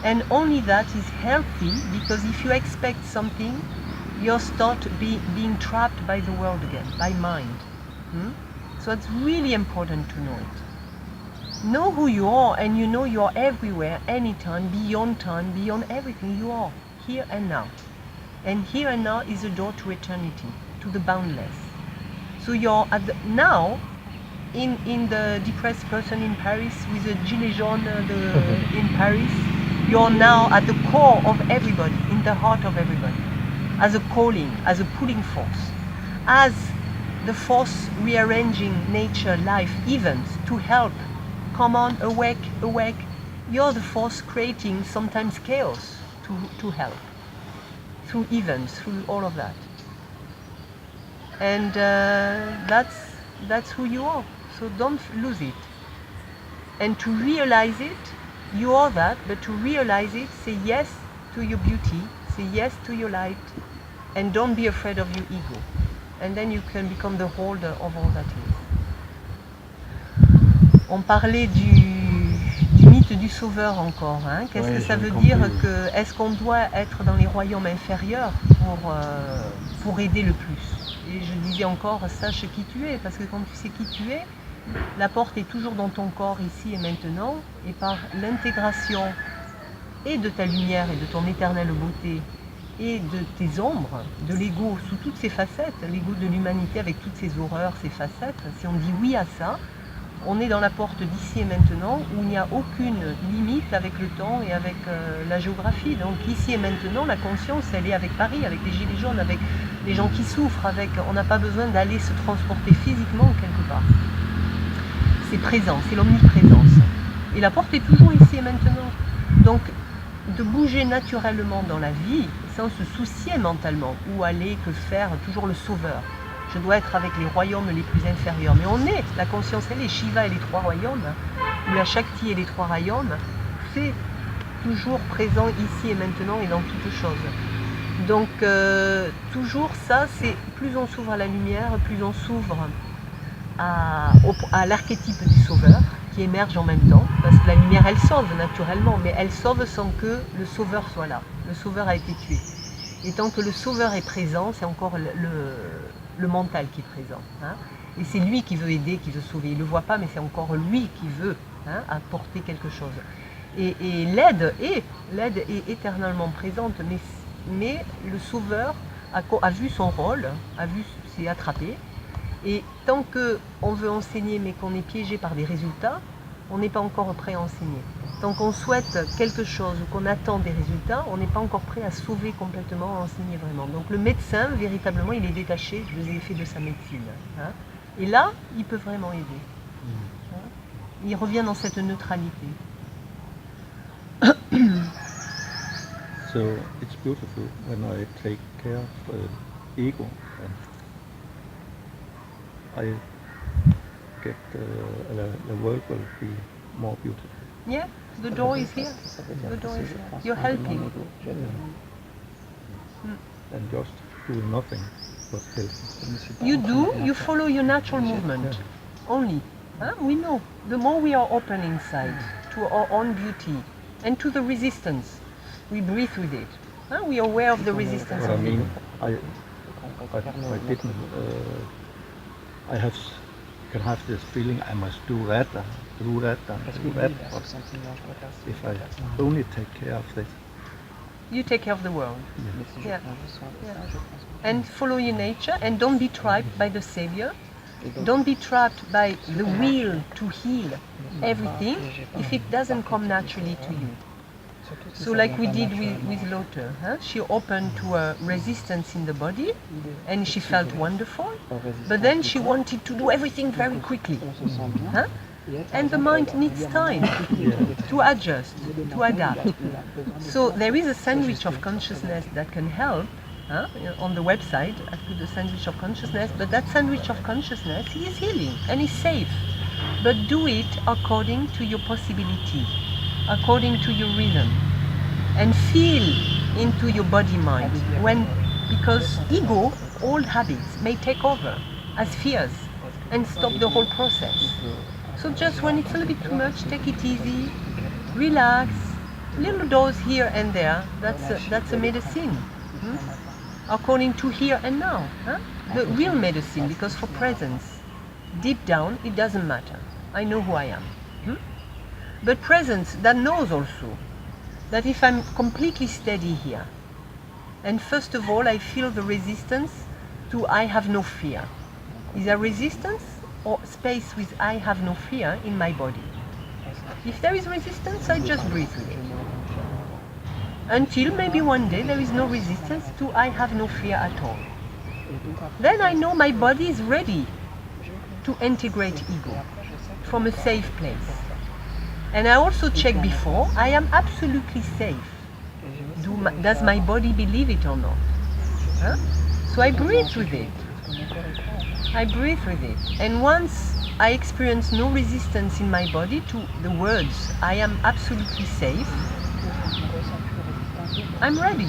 And only that is healthy, because if you expect something, you'll start being trapped by the world again, by mind. So it's really important to know it. Know who you are, and you know you are everywhere, anytime, beyond everything. You are here and now. And here and now is a door to eternity, to the boundless. So you're at the now, in the depressed person in Paris with the Gilets jaunes in Paris, you're now at the core of everybody, in the heart of everybody, as a calling, as a pulling force, as the force rearranging nature, life, events to help. Come on, awake, awake. You're the force creating sometimes chaos to help, through events, through all of that. And that's who you are. So don't lose it. And to realize it, you are that, but to realize it, say yes to your beauty, say yes to your light, and don't be afraid of your ego. And then you can become the holder of all that is. On parlait du mythe du sauveur encore. Hein. Qu'est-ce que ça veut dire que est-ce qu'on doit être dans les royaumes inférieurs pour aider le plus? Et je disais encore, sache qui tu es, parce que quand tu sais qui tu es, la porte est toujours dans ton corps ici et maintenant, et par l'intégration et de ta lumière et de ton éternelle beauté et de tes ombres, de l'ego sous toutes ses facettes, l'ego de l'humanité avec toutes ses horreurs, ses facettes, si on dit oui à ça, on est dans la porte d'ici et maintenant où il n'y a aucune limite avec le temps et avec la géographie. Donc ici et maintenant, la conscience, elle est avec Paris, avec les gilets jaunes, avec les gens qui souffrent, on n'a pas besoin d'aller se transporter physiquement quelque part. C'est présent, c'est l'omniprésence. Et la porte est toujours ici et maintenant. Donc, de bouger naturellement dans la vie, sans se soucier mentalement, où aller, que faire, toujours le sauveur. Je dois être avec les royaumes les plus inférieurs. Mais on est, la conscience, elle est Shiva et les trois royaumes, ou la Shakti et les trois royaumes, c'est toujours présent ici et maintenant et dans toutes choses. Donc, toujours ça, c'est plus on s'ouvre à la lumière, plus on s'ouvre à l'archétype du sauveur qui émerge en même temps, parce que la lumière elle sauve naturellement, mais elle sauve sans que le sauveur soit là. Le sauveur a été tué. Et tant que le sauveur est présent, c'est encore le mental qui est présent. Hein. Et c'est lui qui veut aider, qui veut sauver. Il ne le voit pas, mais c'est encore lui qui veut apporter quelque chose. Et l'aide est éternellement présente, mais le sauveur a vu son rôle, s'est attrapé. Et tant qu'on veut enseigner mais qu'on est piégé par des résultats, on n'est pas encore prêt à enseigner. Tant qu'on souhaite quelque chose ou qu'on attend des résultats, on n'est pas encore prêt à sauver complètement, à enseigner vraiment. Donc le médecin, véritablement, il est détaché des effets de sa médecine. Hein. Et là, il peut vraiment aider. Hein. Il revient dans cette neutralité. So it's beautiful when I take care of the ego and I get the world will be more beautiful. Yeah, the door is here. The door is here. You're helping. And just doing nothing but helping. You do, you follow your natural movement. Only. Huh? We know. The more we are open inside to our own beauty and to the resistance, we breathe with it. Huh? We are aware of the resistance. What I mean, I didn't. Can have this feeling I must do that and do that and do that. But if I only take care of this, you take care of the world. Yeah. Yeah. And follow your nature and don't be trapped by the Savior. Don't be trapped by the will to heal everything if it doesn't come naturally to you. So like we did with Lotte, huh? She opened to a resistance in the body and she felt wonderful, but then she wanted to do everything very quickly. Huh? And the mind needs time to adjust, to adapt. So there is a sandwich of consciousness that can help. On the website, I put the sandwich of consciousness, but that sandwich of consciousness is healing and is safe. But do it according to your possibility, according to your rhythm, and feel into your body-mind. Because ego, old habits, may take over as fears and stop the whole process. So just when it's a little bit too much, take it easy, relax, little dose here and there. That's a medicine. According to here and now. The real medicine, because for presence, deep down, it doesn't matter. I know who I am. But presence that knows also that if I'm completely steady here, and first of all I feel the resistance to I have no fear. Is there resistance? or space with I have no fear in my body. If there is resistance, I just breathe with it. Until maybe one day there is no resistance to I have no fear at all. Then I know my body is ready to integrate ego from a safe place. And I also check before, I am absolutely safe. Does my body believe it or not? Huh? So I breathe with it. I breathe with it. And once I experience no resistance in my body to the words, I am absolutely safe, I'm ready.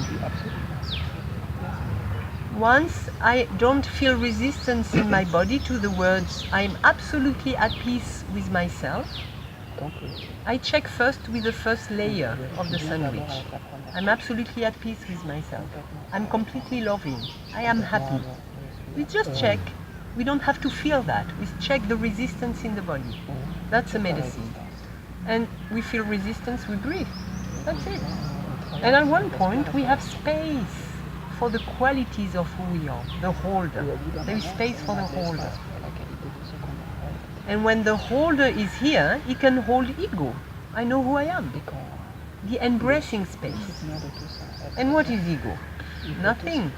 Once I don't feel resistance in my body to the words, I am absolutely at peace with myself, I check first with the first layer of the sandwich. I'm absolutely at peace with myself. I'm completely loving. I am happy. We just check. We don't have to feel that. We check the resistance in the body. That's a medicine. And we feel resistance, we breathe. That's it. And at one point, we have space for the qualities of who we are, the holder. There is space for the holder. And when the holder is here, he can hold ego. I know who I am. The embracing space. And what is ego? Nothing.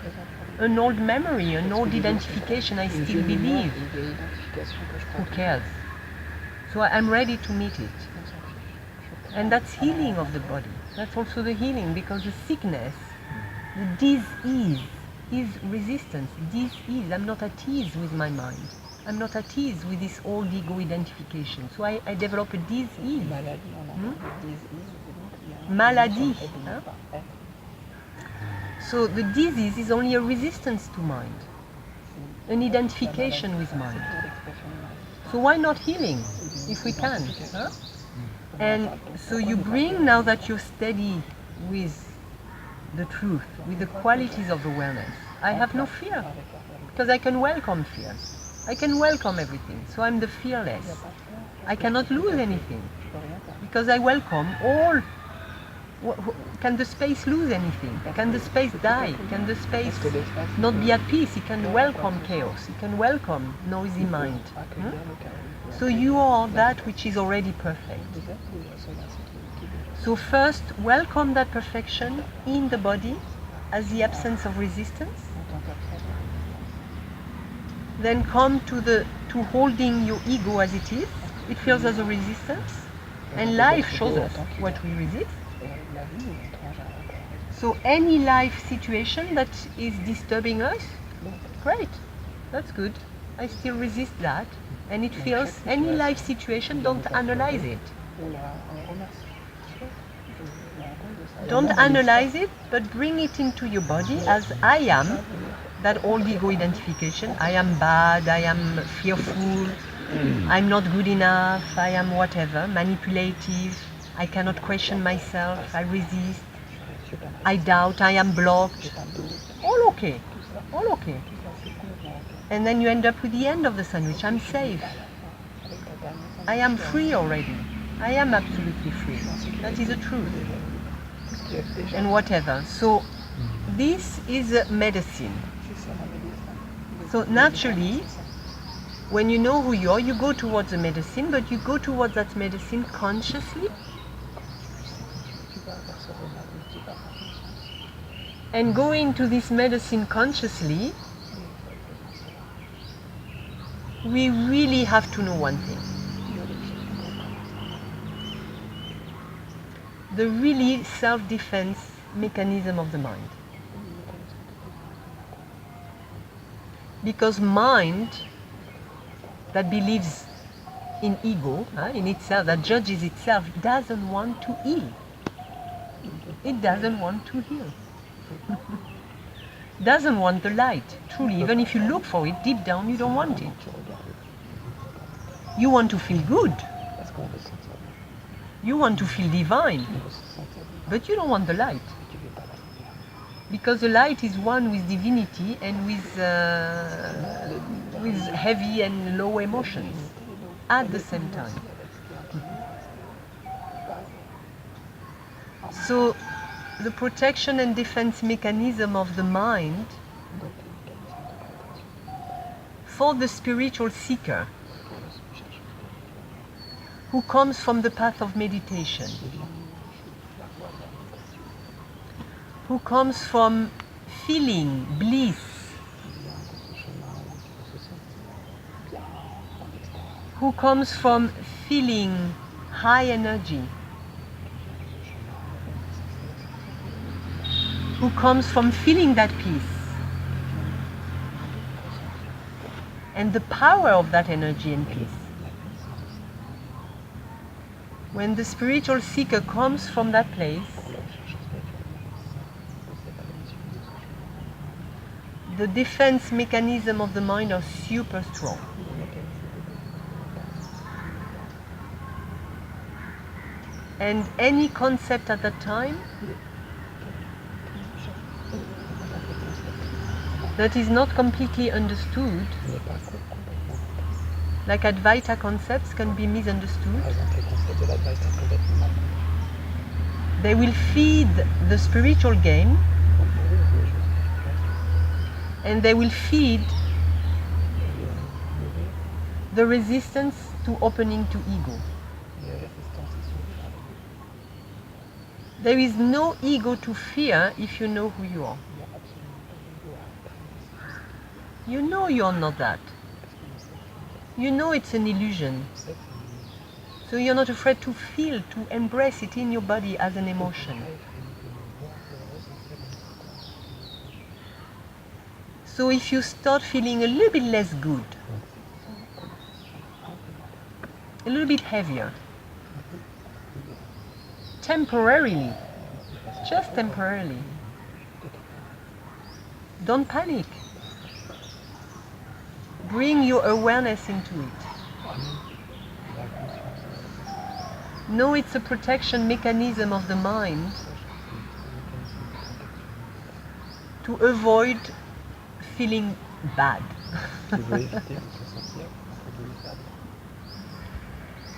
An old memory, an old identification I still believe. Who cares? So I'm ready to meet it. And that's healing of the body. That's also the healing, because the sickness, the dis-ease, is resistance. Dis-ease. I'm not at ease with my mind. I'm not at ease with this old ego identification. So I develop a dis-ease. Maladie. Huh? So the disease is only a resistance to mind, an identification with mind. So why not healing, if we can? Huh? And so you bring, now that you're steady with the truth, with the qualities of awareness, I have no fear, because I can welcome fear. I can welcome everything, so I'm the fearless. I cannot lose anything, because I welcome all. Can the space lose anything? Can the space die? Can the space not be at peace? It can welcome chaos. It can welcome noisy mind. So you are that which is already perfect. So first, welcome that perfection in the body as the absence of resistance. Then come to holding your ego as it is. It feels as a resistance, and life shows us what we resist. So any life situation that is disturbing us, great, that's good. I still resist that, and it feels, any life situation, don't analyze it. Don't analyze it, but bring it into your body as I am, that old ego identification. I am bad, I am fearful, I'm not good enough, I am whatever, manipulative, I cannot question myself, I resist, I doubt, I am blocked. All okay, all okay. And then you end up with the end of the sandwich. I'm safe. I am free already. I am absolutely free. That is the truth. And whatever. So this is a medicine. So naturally, when you know who you are, you go towards the medicine, but you go towards that medicine consciously. And going to this medicine consciously, we really have to know one thing. The really self-defense mechanism of the mind. Because mind that believes in ego, in itself, that judges itself, doesn't want to heal. It doesn't want to heal. Doesn't want the light, truly. Even if you look for it, deep down you don't want it. You want to feel good. You want to feel divine. But you don't want the light. Because the light is one with divinity and with heavy and low emotions at the same time. So the protection and defense mechanism of the mind for the spiritual seeker who comes from the path of meditation, who comes from feeling bliss, who comes from feeling high energy, who comes from feeling that peace and the power of that energy and peace. When the spiritual seeker comes from that place, the defense mechanism of the mind are super strong. And any concept at that time that is not completely understood, like Advaita concepts, can be misunderstood. They will feed the spiritual game, and they will feed the resistance to opening to ego. There is no ego to fear if you know who you are. You know you are not that. You know it's an illusion. So you're not afraid to feel, to embrace it in your body as an emotion. So if you start feeling a little bit less good, a little bit heavier, temporarily, just temporarily, don't panic. Bring your awareness into it. Know it's a protection mechanism of the mind to avoid feeling bad.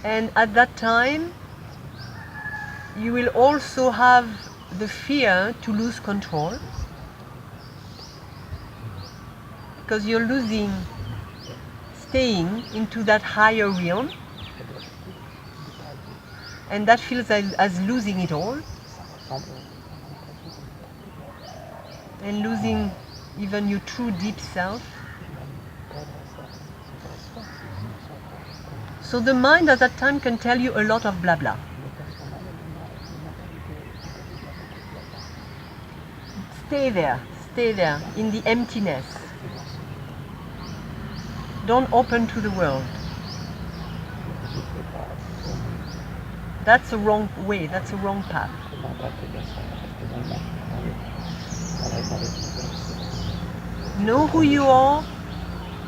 And at that time, you will also have the fear to lose control, because you're staying into that higher realm, and that feels as losing it all, and losing even your true deep self. So the mind at that time can tell you a lot of blah blah. Stay there in the emptiness. Don't open to the world. That's a wrong way, that's a wrong path. Know who you are,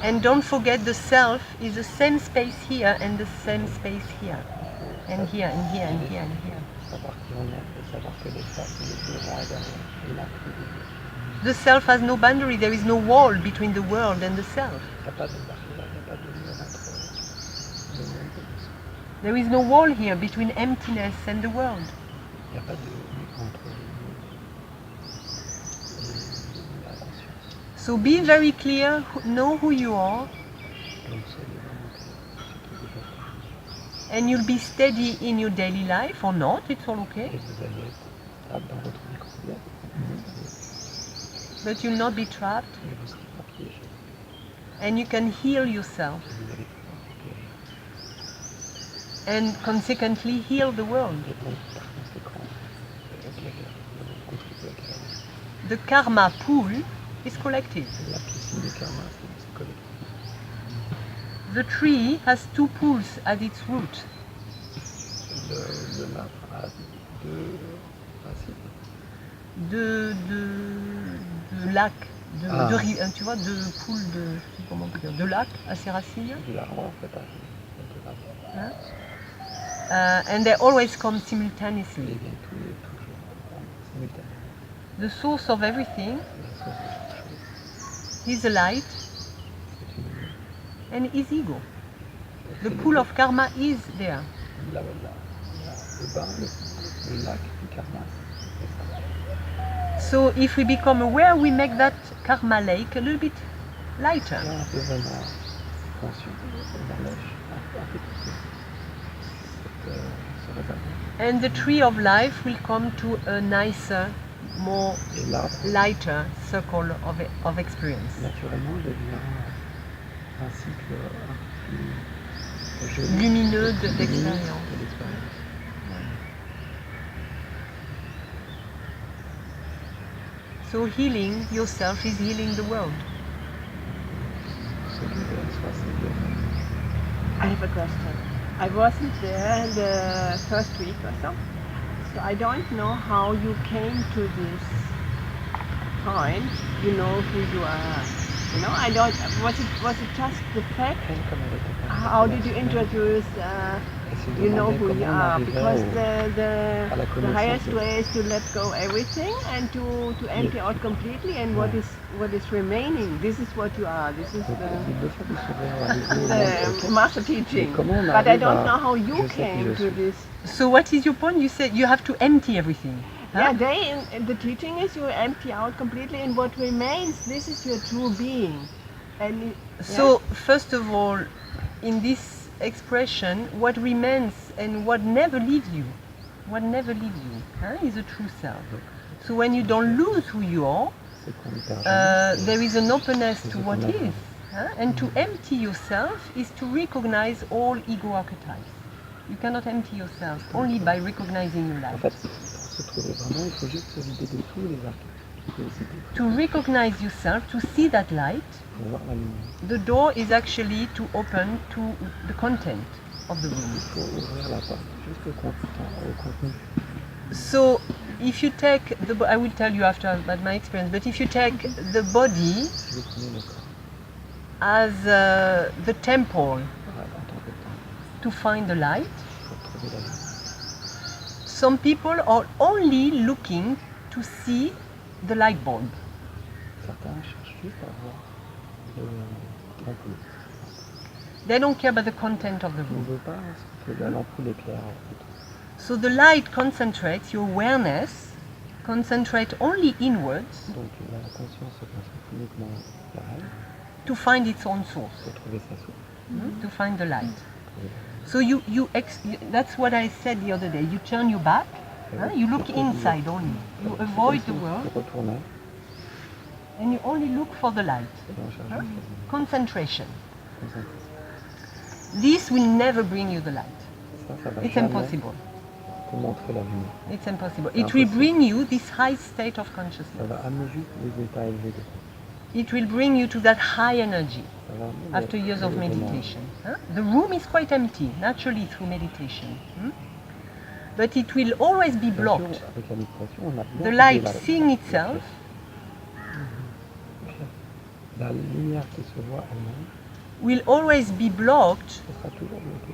and don't forget the self is the same space here and the same space here. And here, and here, and here, and here. The self has no boundary, there is no wall between the world and the self. There is no wall here between emptiness and the world. So be very clear, know who you are, and you'll be steady in your daily life, or not, it's all okay. But you'll not be trapped, and you can heal yourself, and consequently heal the world. The karma pool is collective. The tree has two pools at its root. De lacs, tu vois, de poules de lacs à ses racines. And they always come simultaneously. The source of everything is the light and is ego. The pool of karma is there. So if we become aware, we make that karma lake a little bit lighter. ce réservoir. And the tree of life will come to a nicer, more Et l'arbre, lighter circle of experience. naturellement, devient un cycle un peu plus joli, Lumineux plus d'expérience. de l'expérience. So healing yourself is healing the world. Se guérir soi, c'est guérir. I have a question. I wasn't there the first week or so I don't know how you came to this point. You know who you are. You know, I don't. Was it just the fact? Comme elle était pas How did you introduce? Elle se You know demandait who you comment on are, arrivait because à la the connaissance highest de- way is to let go everything and to empty out completely, and what is remaining. This is what you are. This is Donc, the le fait de s'ouvrir à nouveau au monde, ok. master teaching. Mais comment on But I arrive don't à- know how you je sais qui came je to suis. this. So what is your point? You said you have to empty everything. Yeah, the teaching is you empty out completely, and what remains, this is your true being. And So first of all, in this expression, what remains and what never leaves you, is a true self. So when you don't lose who you are, C'est qu'on ne perd jamais. there is an openness C'est to ce what qu'on a. is. And to empty yourself is to recognize all ego archetypes. You cannot empty yourself only by recognizing your En light. fait, pour se trouver vraiment, il faut juste se vider de tous les archétypes, toutes les idées, To recognize yourself, to see that light, pour voir la lumière. the door is actually to open to the content of the room. Il faut ouvrir la porte, juste au contenu. So if you take I will tell you after about my experience, but if you take the body Si vous prenez le corps as the temple en tant que temps to find the light, pour trouver la lumière, some people are only looking to see the light bulb. certains cherchent juste à voir l'ampoule. They don't care about the content of the On ne room. veut pas que l'ampoule éclaire. En fait. So the light concentrates, your awareness concentrates only inwards Donc la conscience se concentre uniquement vers elle to find its own source, pour trouver sa source. to find the light. So that's what I said the other day. You turn your back, you look inside only. You avoid the world Pour retourner, and you only look for the light. et on cherche juste la Concentration. concentration. This will never bring you the light. Ça va It's jamais impossible. te montrer la lumière. It's impossible. C'est It will impossible. bring you this high state of Ça consciousness. va amener juste les états élevés de It will bring you to that high energy ça va amener after years of meditation. The room is quite empty, naturally through meditation. But it will always be blocked. Avec la méditation, on a bien The trouvé light la- seeing itself La lumière qui se voit elle-même, will always be blocked ce sera toujours bloqué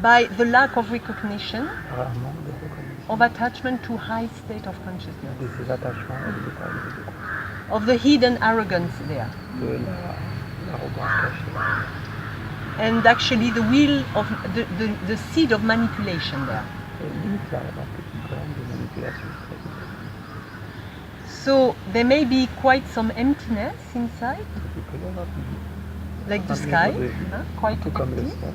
by the lack of recognition par un manque de reconnaissance of attachment to high state of consciousness, de ses attachements et des états élevés de conscience, of the hidden arrogance there, de l'arrogance cachée, and actually the will of the seed of manipulation there. et limite la petite graine de manipulation très petite. So there may be quite some emptiness inside, Il peut y avoir like the un sky, niveau de vue, quite tout comme le empty, ciel,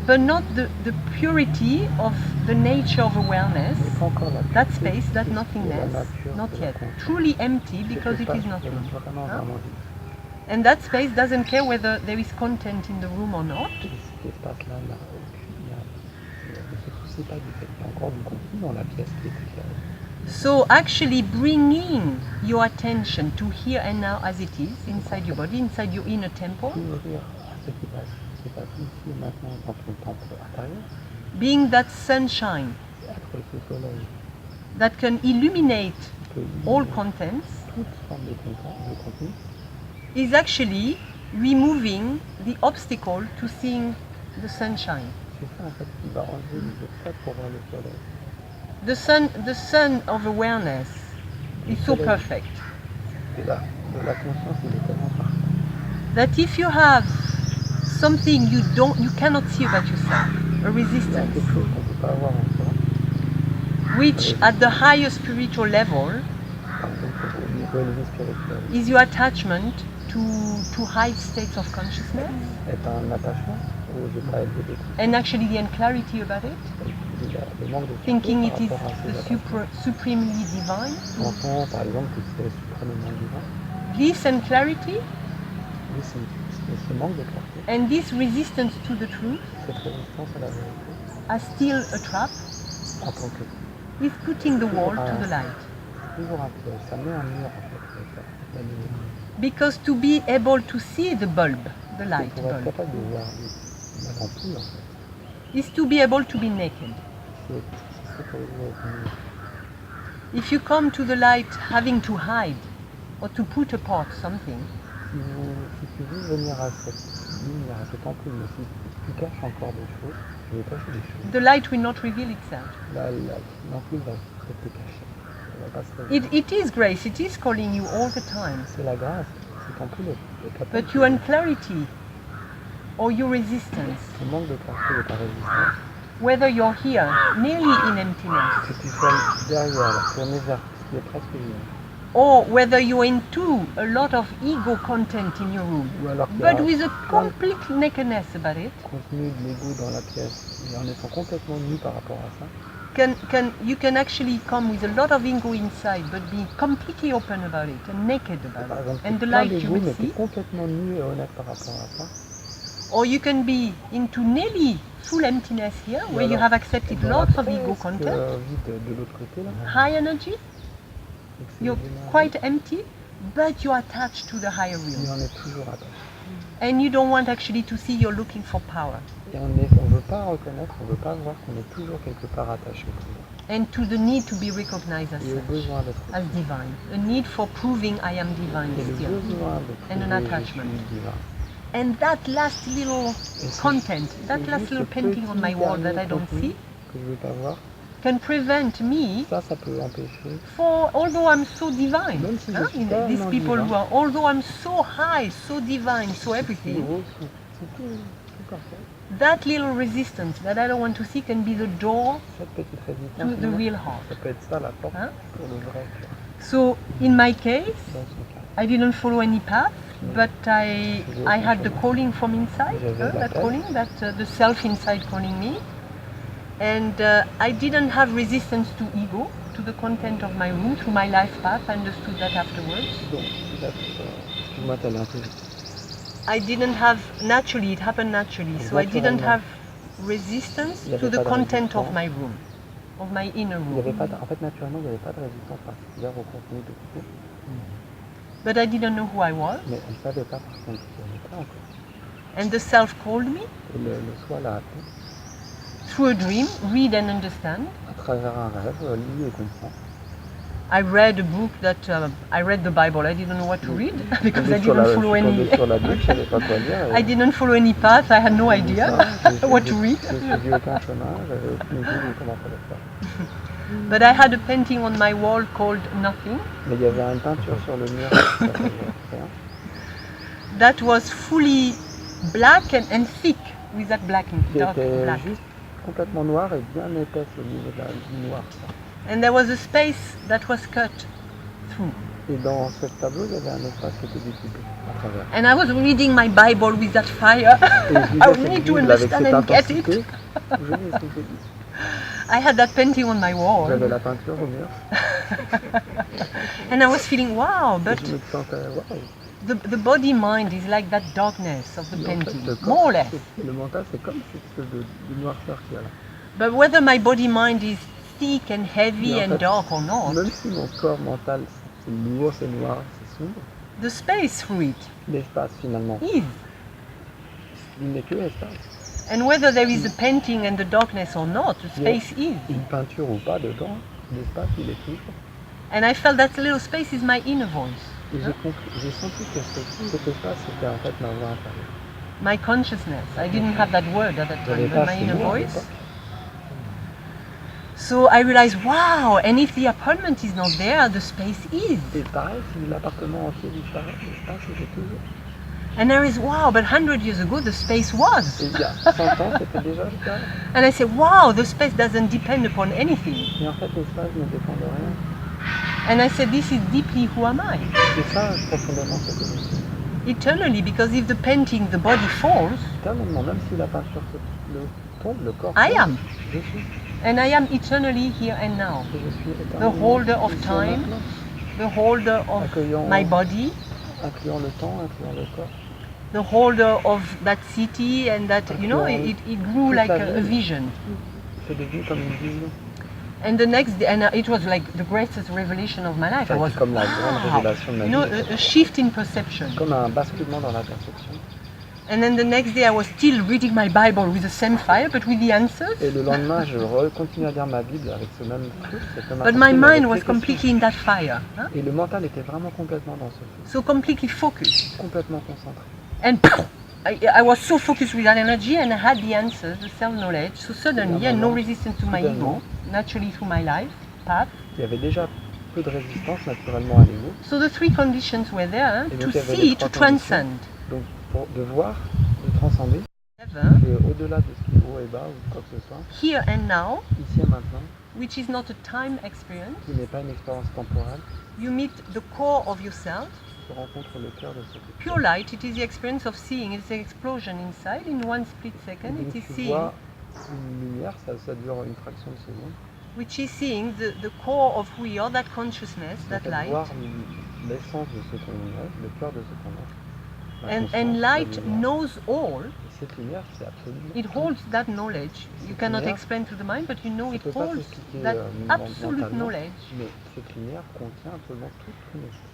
but not the purity of the nature of awareness, mais pas encore la that pureté space, that de la nothingness, nature not de la yet. conscience. Truly empty because Cet it is espace nothing. est vraiment, vraiment vide. And that space doesn't care whether there is content in the room or not. Et cet espace-là n'a aucune, ne se soucie pas du fait qu'il y a encore du contenu dans la pièce qui est éclairée. So actually bringing your attention to here and now as it is, inside your body, inside your inner temple, S'ouvrir à ce qui passe ici et maintenant dans ton temple intérieur, being that sunshine être ce soleil that can illuminate qui peut all illuminer contents, toute forme de contenu, is actually removing the obstacle to seeing the sunshine. c'est ça en fait qui va enlever les obstacles pour voir le soleil. The sun of awareness is so perfect Et là, de la conscience, il est tellement parfait. that if you have something you cannot see about yourself, a Il y a resistance, quelque chose qu'on ne peut pas avoir en soi, which at the higher spiritual level par exemple au niveau élevé spirituel, is your attachment to high states of consciousness, est un attachement osent pas élever des consciences. and actually the unclarity about it, Le manque de clarté thinking par it is rapport à ces the attachements. supremely divine. Pensons par exemple que c'est suprêmement divin. This unclarity Oui, ce manque de clarté, and this resistance to the truth cette résistance à la vérité, are still a trap, en tant que is putting the wall to the light. toujours un piège, ça met un mur en fait avec la lumière. Because to be able to see the bulb, the light Pour être bulb, capable de voir l'ampoule en fait, is to be able to be naked. c'est s'autoriser à être nu. If you come to the light having to hide or to put apart something, Si tu veux venir à cette lumière, à cette ampoule, mais si tu caches encore des choses, tu veux cacher des choses, the light will not reveal itself. l'ampoule va rester cachée. Elle va pas se révéler. It is grace, it is calling you all the time. C'est la grâce, cette ampoule est capable. But your unclarity or your resistance, Le manque de clarté de ta résistance, whether you're here, nearly in emptiness, que tu sois derrière, tourné vers ce qui est presque vide, or whether you're into a lot of ego content in your room, ou alors qu'il y but a with a plein de complete nakedness about it, contenu de l'ego dans la pièce, et en étant complètement nu par rapport à ça, you can actually come with a lot of ego inside, but be completely open about it and naked par about it. exemple, And the plein light you d'ego, will mais tu es see, complètement nu et honnête par rapport à ça. or you can be into nearly full emptiness here, where you alors, have accepted dans la lots of ego presque content, vide de l'autre côté, là, high energy, excès you're d'énergie, quite empty, but you're attached to the higher mais realm. on est toujours attaché. And you don't want actually to see you're looking for power. Et on ne veut pas reconnaître, on ne veut pas voir qu'on est toujours quelque part attaché au pouvoir. And to the need to be recognized as Et au such, besoin d'être as divine. A need for proving I am divine et le still. besoin de And an prouver je attachment. suis divin. And that last little Et c'est content, that c'est last juste little ce painting on my petit wall that dernier I don't contenu see, que je ne veux pas voir, can prevent me ça peut empêcher. for, although I'm so divine, Même si je huh? suis These tellement people divin, who are, although I'm so high, so divine, so si everything, haut, c'est tout parfait. that little resistance that I don't want to see can be the door Cette petite to résistance, the finalement, real heart. ça peut être ça la porte Hein? pour le vrai cœur. So in my case, Dans son cas, I didn't follow any path, but I had the calling from inside, that calling, that the self inside calling me. And I didn't have resistance to ego, to the content of my room, through my life path. I understood that afterwards. donc, excuse-moi, t'allais un peu vite. I didn't have, naturally, it happened naturally, so I didn't have resistance to the content of my room, of my inner Il y avait room. pas en fait, naturellement, il n'y avait pas de résistance particulière au contenu de tout. But I didn't know who I was, Mais elle ne savait pas par contre qui elle était encore. and the self called me Et le soi l'a appelé through a dream, read and understand. à travers un rêve, lit et comprend. I read a book that, I read the Bible, I didn't know what to read, because I Sur la- didn't follow je suis any, tombé sur la Bible, je savais pas quoi lire. I didn't follow any path, I had no idea what to read. Je n'ai suivi aucun chemin, j'avais aucune idée de comment fallait faire. But I had a painting on my wall called Nothing, Mais il y avait une peinture sur le mur qui s'appelait Rien, that was fully black and thick, with that black, qui dark était black. juste complètement noire et bien épaisse au niveau du noir. And there was a space that was cut through. Et dans ce tableau, il y avait un espace qui était découpé à travers. And I was reading my Bible with that fire. Et je I lisais cette need to Bible avec understand cette and get intensité. it. Je lis ce que je lis. I had that painting on my wall. J'avais la peinture au mur. And I was feeling, wow, Et but je me sentais, waouh. the body mind is like that darkness of the Et en fait, painting, le more or corps, less. le mental, c'est comme cette espèce de noirceur qu'il y a là. But whether my body mind is thick and heavy Mais en and fait, dark or not, Même si mon corps mental, c'est lourd, c'est noir, c'est sombre, the space through it l'espace finalement, is. il n'est que l'espace. And whether there is a painting and the darkness or not, the Yeah. space is. Une peinture ou pas dedans, l'espace, il est toujours. And I felt that little space is my inner voice, Et j'ai senti que cet espace, c'était en fait ma voix intérieure. my consciousness. I didn't have that word at that J'avais time, pas but my ce inner mot à voice. l'époque. So I realized, wow, and if the apartment is not there, the space is. Et pareil, si l'appartement entier disparaît, l'espace, il est toujours. And I realized, wow, but 100 years ago the space was. Et il y a 100 ans, c'était déjà le cas. And I said, wow, the space doesn't depend upon anything. Et en fait, l'espace ne dépend de rien. And I said, this is deeply who am I? C'est ça, profondément, ce que je suis. Eternally, because if the painting, the body falls, Éternellement, même si la peinture tombe, le corps I tombe, am. je suis. And I am eternally here and now. Et je suis The éternellement holder of ici et time, maintenant, the holder of Accueillant- my body, incluant le temps, incluant le corps. the holder of that city, and that, you know, Incluant it grew toute like la a ville. vision. C'est devenu comme une vision. And the next day, and it was like the greatest revelation of my life. Ça I a was été comme la grande wow, révélation de ma you know, vie. a shift in perception. Comme un basculement dans la perception. And then the next day I was still reading my Bible with the same fire, but with the answers. Et le lendemain, je continue à lire ma Bible avec ce même feu. cette même But my attention, mais mind avec was les questions. completely in that fire. Huh? Et le mental était vraiment complètement dans ce feu. So completely focused. Complètement concentré. And I was so focused with that energy, and I had the answers, the self-knowledge. So suddenly, and no resistance to my ego, naturally through my life path. Il y avait déjà peu de résistance naturellement à l'ego. So the three conditions were there Et to donc, il y avait see, les to trois conditions. transcend. Donc de voir, de transcender, Ever, au-delà de ce qui est haut et bas ou quoi que ce soit, here and now, ici et maintenant, which is not a time experience, qui n'est pas une expérience temporelle, you meet the core of yourself. tu rencontres le cœur de ce que tu Pure light, it is the experience of seeing. It's an explosion inside in one split second. Donc It is tu seeing, vois une lumière, ça dure une fraction de seconde. which is seeing the core of who we are, that consciousness, En that fait, light. voir l'essence de ce qu'on est, le cœur de ce qu'on est. La And conscience, la light lumière. knows all. Et cette lumière, c'est absolument It tout. holds that knowledge. You cannot lumière, explain to the mind, but you know Ça it peut pas holds s'expliquer that absolute mentalement, knowledge mais cette lumière contient absolument toute connaissance,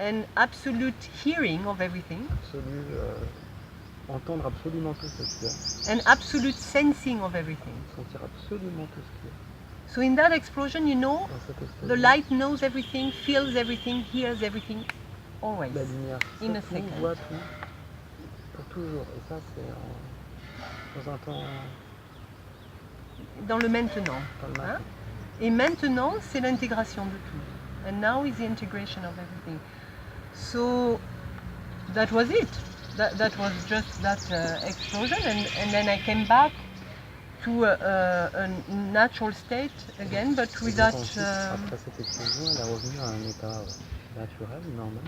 and absolute hearing of everything absolue, entendre absolument tout ce qu'il y a, and absolute sensing of everything. sentir absolument tout ce qu'il y a. So in that explosion, you know, Dans cette expérience, the light knows everything, feels everything, hears everything, always. la lumière in a sait tout, second. voit tout, pour toujours. Et ça, c'est dans un temps, Dans le maintenant. dans le Hein? matin. Et maintenant, c'est l'intégration de tout. And now is the integration of everything. So that was it. That was just that explosion, and then I came back to a natural state again, but Et without, donc ensuite, après cette explosion, elle est revenue à un état naturel, normal.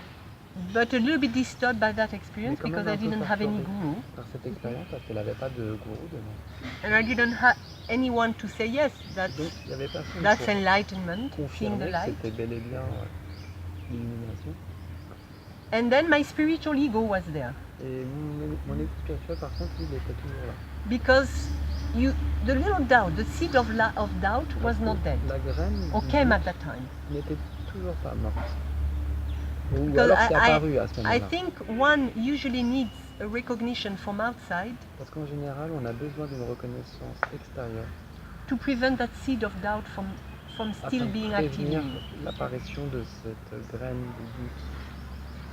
but a little bit disturbed by that experience Mais quand because même I un peu didn't have any perturbée guru, par cette expérience parce qu'elle n'avait pas de gourou dedans. and I didn't have anyone to say yes, Donc il n'y avait personne that's pour enlightenment, seeing confirmer the que light. c'était bel et bien l'illumination. And then my spiritual ego was there. Et mon ego spirituel, par contre, il était toujours là. Because the little doubt, the seed of doubt was not dead, La graine or came at that time. n'était toujours pas morte. Ou Because alors c'est apparu à ce I moment-là. think one usually needs a recognition from outside Parce qu'en général, on a besoin d'une reconnaissance extérieure to prevent that seed of doubt from afin still de being active prévenir in you. l'apparition de cette graine de doute.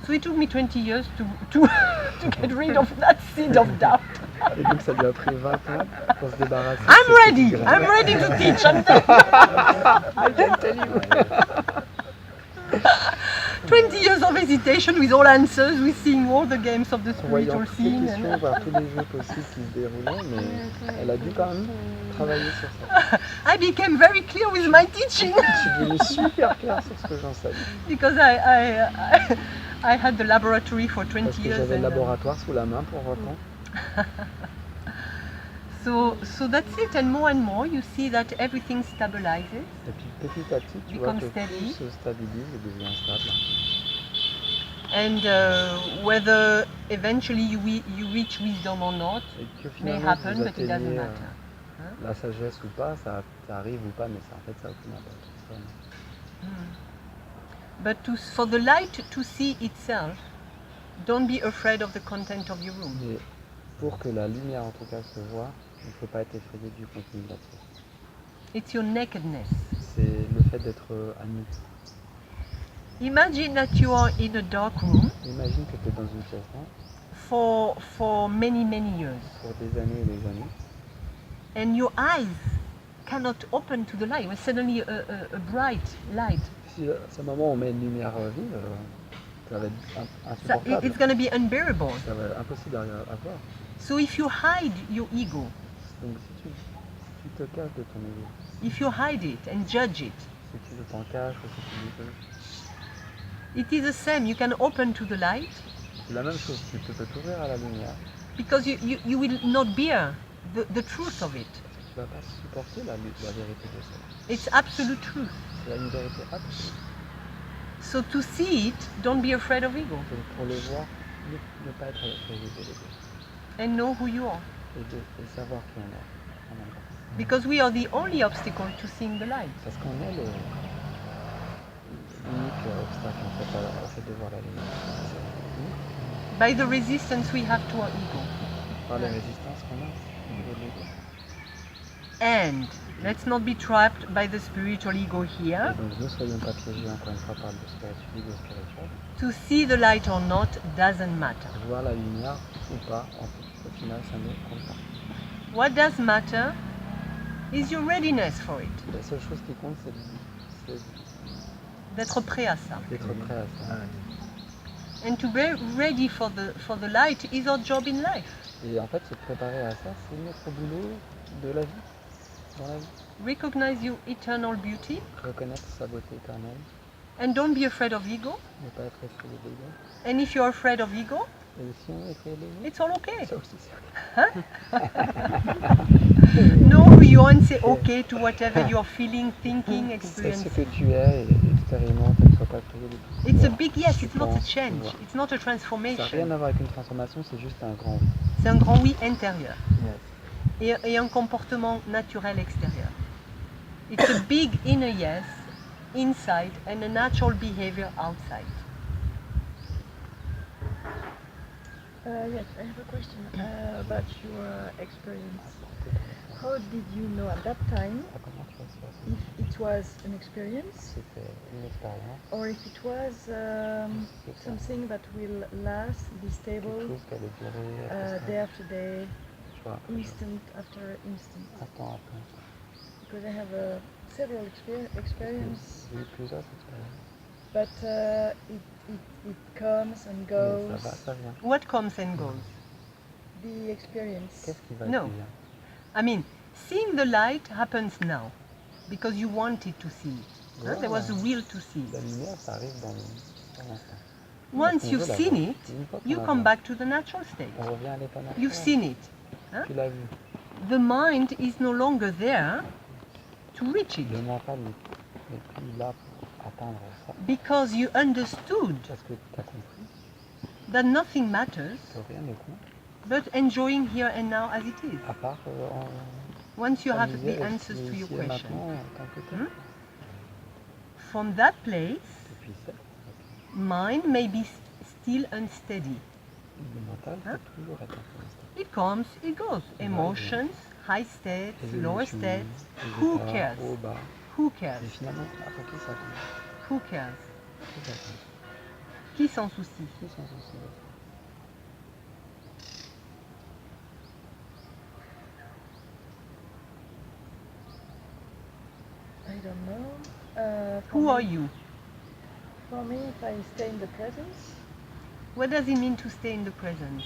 So it took me 20 years to get rid of that seed of doubt. Et donc ça lui a pris 20 ans pour se débarrasser de I'm cette ready. graine. I'm ready to teach. I'm telling I can tell you. 20 years of hesitation with all answers, with seeing all the games of the En voyant spiritual toutes les scene. questions, voir tous les jeux possibles qui se déroulaient, mais elle a dû quand même travailler sur ça. I became very clear with my teaching Je suis devenue super claire sur ce que j'enseigne. because I had the laboratory for 20 Parce que years. j'avais le and, laboratoire sous la main pour autant. So that's it, and more you see that everything stabilizes, Et puis petit à petit, tu vois Become que steady. tout se stabilise et devient stable. and whether eventually you reach wisdom or not Et que may finalement, happen, vous but it doesn't atteignez matter. la sagesse ou pas, ça arrive ou pas, mais ça, en fait, ça n'a aucune importance. Vraiment. But for the light to see itself, don't be afraid of the content of your room. Mais pour que la lumière, en tout cas, se voit, il ne faut pas être effrayé du contenu de la pièce. It's your nakedness. C'est le fait d'être à nu. Imagine that you are in a dark room Imagine que tu es dans une pièce noire for many years, pour des années et des années, and your eyes cannot open to the light. When suddenly a bright light, si à ce moment on met une lumière vive, ça va être so insupportable. it's going to be unbearable. Ça va être impossible à voir. So if you hide your ego, Donc si tu te caches de ton ego, if you hide it and judge it, si tu t'en caches ou si tu dis que it is the same. You can open to the light C'est la même chose, tu peux t'ouvrir à la lumière, because you will not bear the truth of it. tu vas pas supporter la vérité de ça. It's absolute truth. C'est une vérité absolue. So to see it, don't be afraid of ego Donc pour le voir, ne pas être effrayé de l'ego and know who you are. et savoir qui on est en même temps. Because we are the only obstacle to seeing the light. Parce qu'on est l'unique obstacle en fait, au fait de voir la lumière. By the resistance we have to our ego. Par les résistances qu'on a au niveau de l'ego. And let's not be trapped by the spiritual ego here. Et donc ne soyons pas piégés encore une fois par l'ego spirituel. To see the light or not doesn't matter. Voir la lumière ou pas, en fait, au final, ça ne compte pas. What does matter is your readiness for it. La seule chose qui compte, c'est D'être prêt à ça. d'être prêt à ça. And to be ready for the light is our job in life. Et en fait, se préparer à ça, c'est notre boulot de la vie, dans la vie. Recognize your eternal beauty Reconnaître sa beauté éternelle, and don't be afraid of ego. ne pas être effrayé de l'ego. And if you're afraid of ego, Et si on est effrayé de l'ego, it's all okay. ça aussi c'est Know who you are and say okay to whatever you're feeling, thinking, C'est ce experiencing. que tu es et expérimente et ne sois pas effrayé de tout. It's a Voilà. big yes, Tu it's not a penses, change, tu vois. it's not a Ça n'a rien transformation. à voir avec une transformation, c'est juste un grand oui. C'est un grand oui intérieur Yes. et un comportement naturel extérieur. It's a big inner yes inside and a natural behavior outside. Yes, I have a question about your experience. How did you know at that time Ah, comment tu as su ça? if it was an experience C'était une expérience, or if it was something that will last, be quelque stable, chose qui allait durer day after day, tu vois, instant after instant? instant après instant. Because I have several experience, J'ai eu plusieurs expériences. but it comes and Mais goes. ça va, ça vient. What comes and goes? The experience. Qu'est-ce qui va No. et qui vient? I mean, seeing the light happens now because you wanted to see it. Huh? There was a will to see La it. lumière, ça arrive dans l'instant. Once on you've veut la seen voir. it, Une fois qu'on you la come voit, back to the natural state. on revient à l'état naturel. You've seen it. Tu l'as vu. The mind is no longer there to reach it Le mental n'est plus là pour atteindre ça. because you understood Parce que tu as compris that nothing matters que rien ne compte, but enjoying here and now as it is. à part Once you have s'amuser the au- answers to your ici et question. maintenant en tant que tel. From that place, Depuis ça, mind may be still unsteady. le mental peut toujours être un peu instable. It comes, it goes. Emotions, high states, Les lower émotions, states. les Who états cares? hauts, bas. Who Et cares? finalement, après qui ça tombe? Who cares? Qui ça tombe? Qui s'en soucie? Qui s'en soucie? I don't know. For Who me- are you? For me, if I stay in the presence, What does it mean to stay in the presence?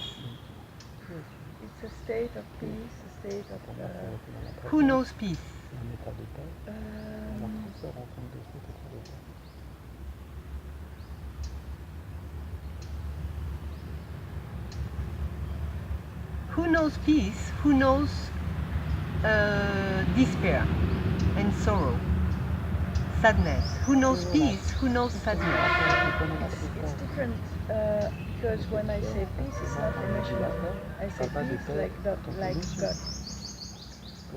it's a state of peace, a state of. Pour moi, c'est rester dans la présence, Who knows peace? un état de paix. Alors Um, tout se rencontre de cet état de paix. Who knows peace? Who knows despair and sorrow? Sadness. Who knows peace? Who knows sadness? it's different because when I say peace, it's not emotional. I say peace like God. Pour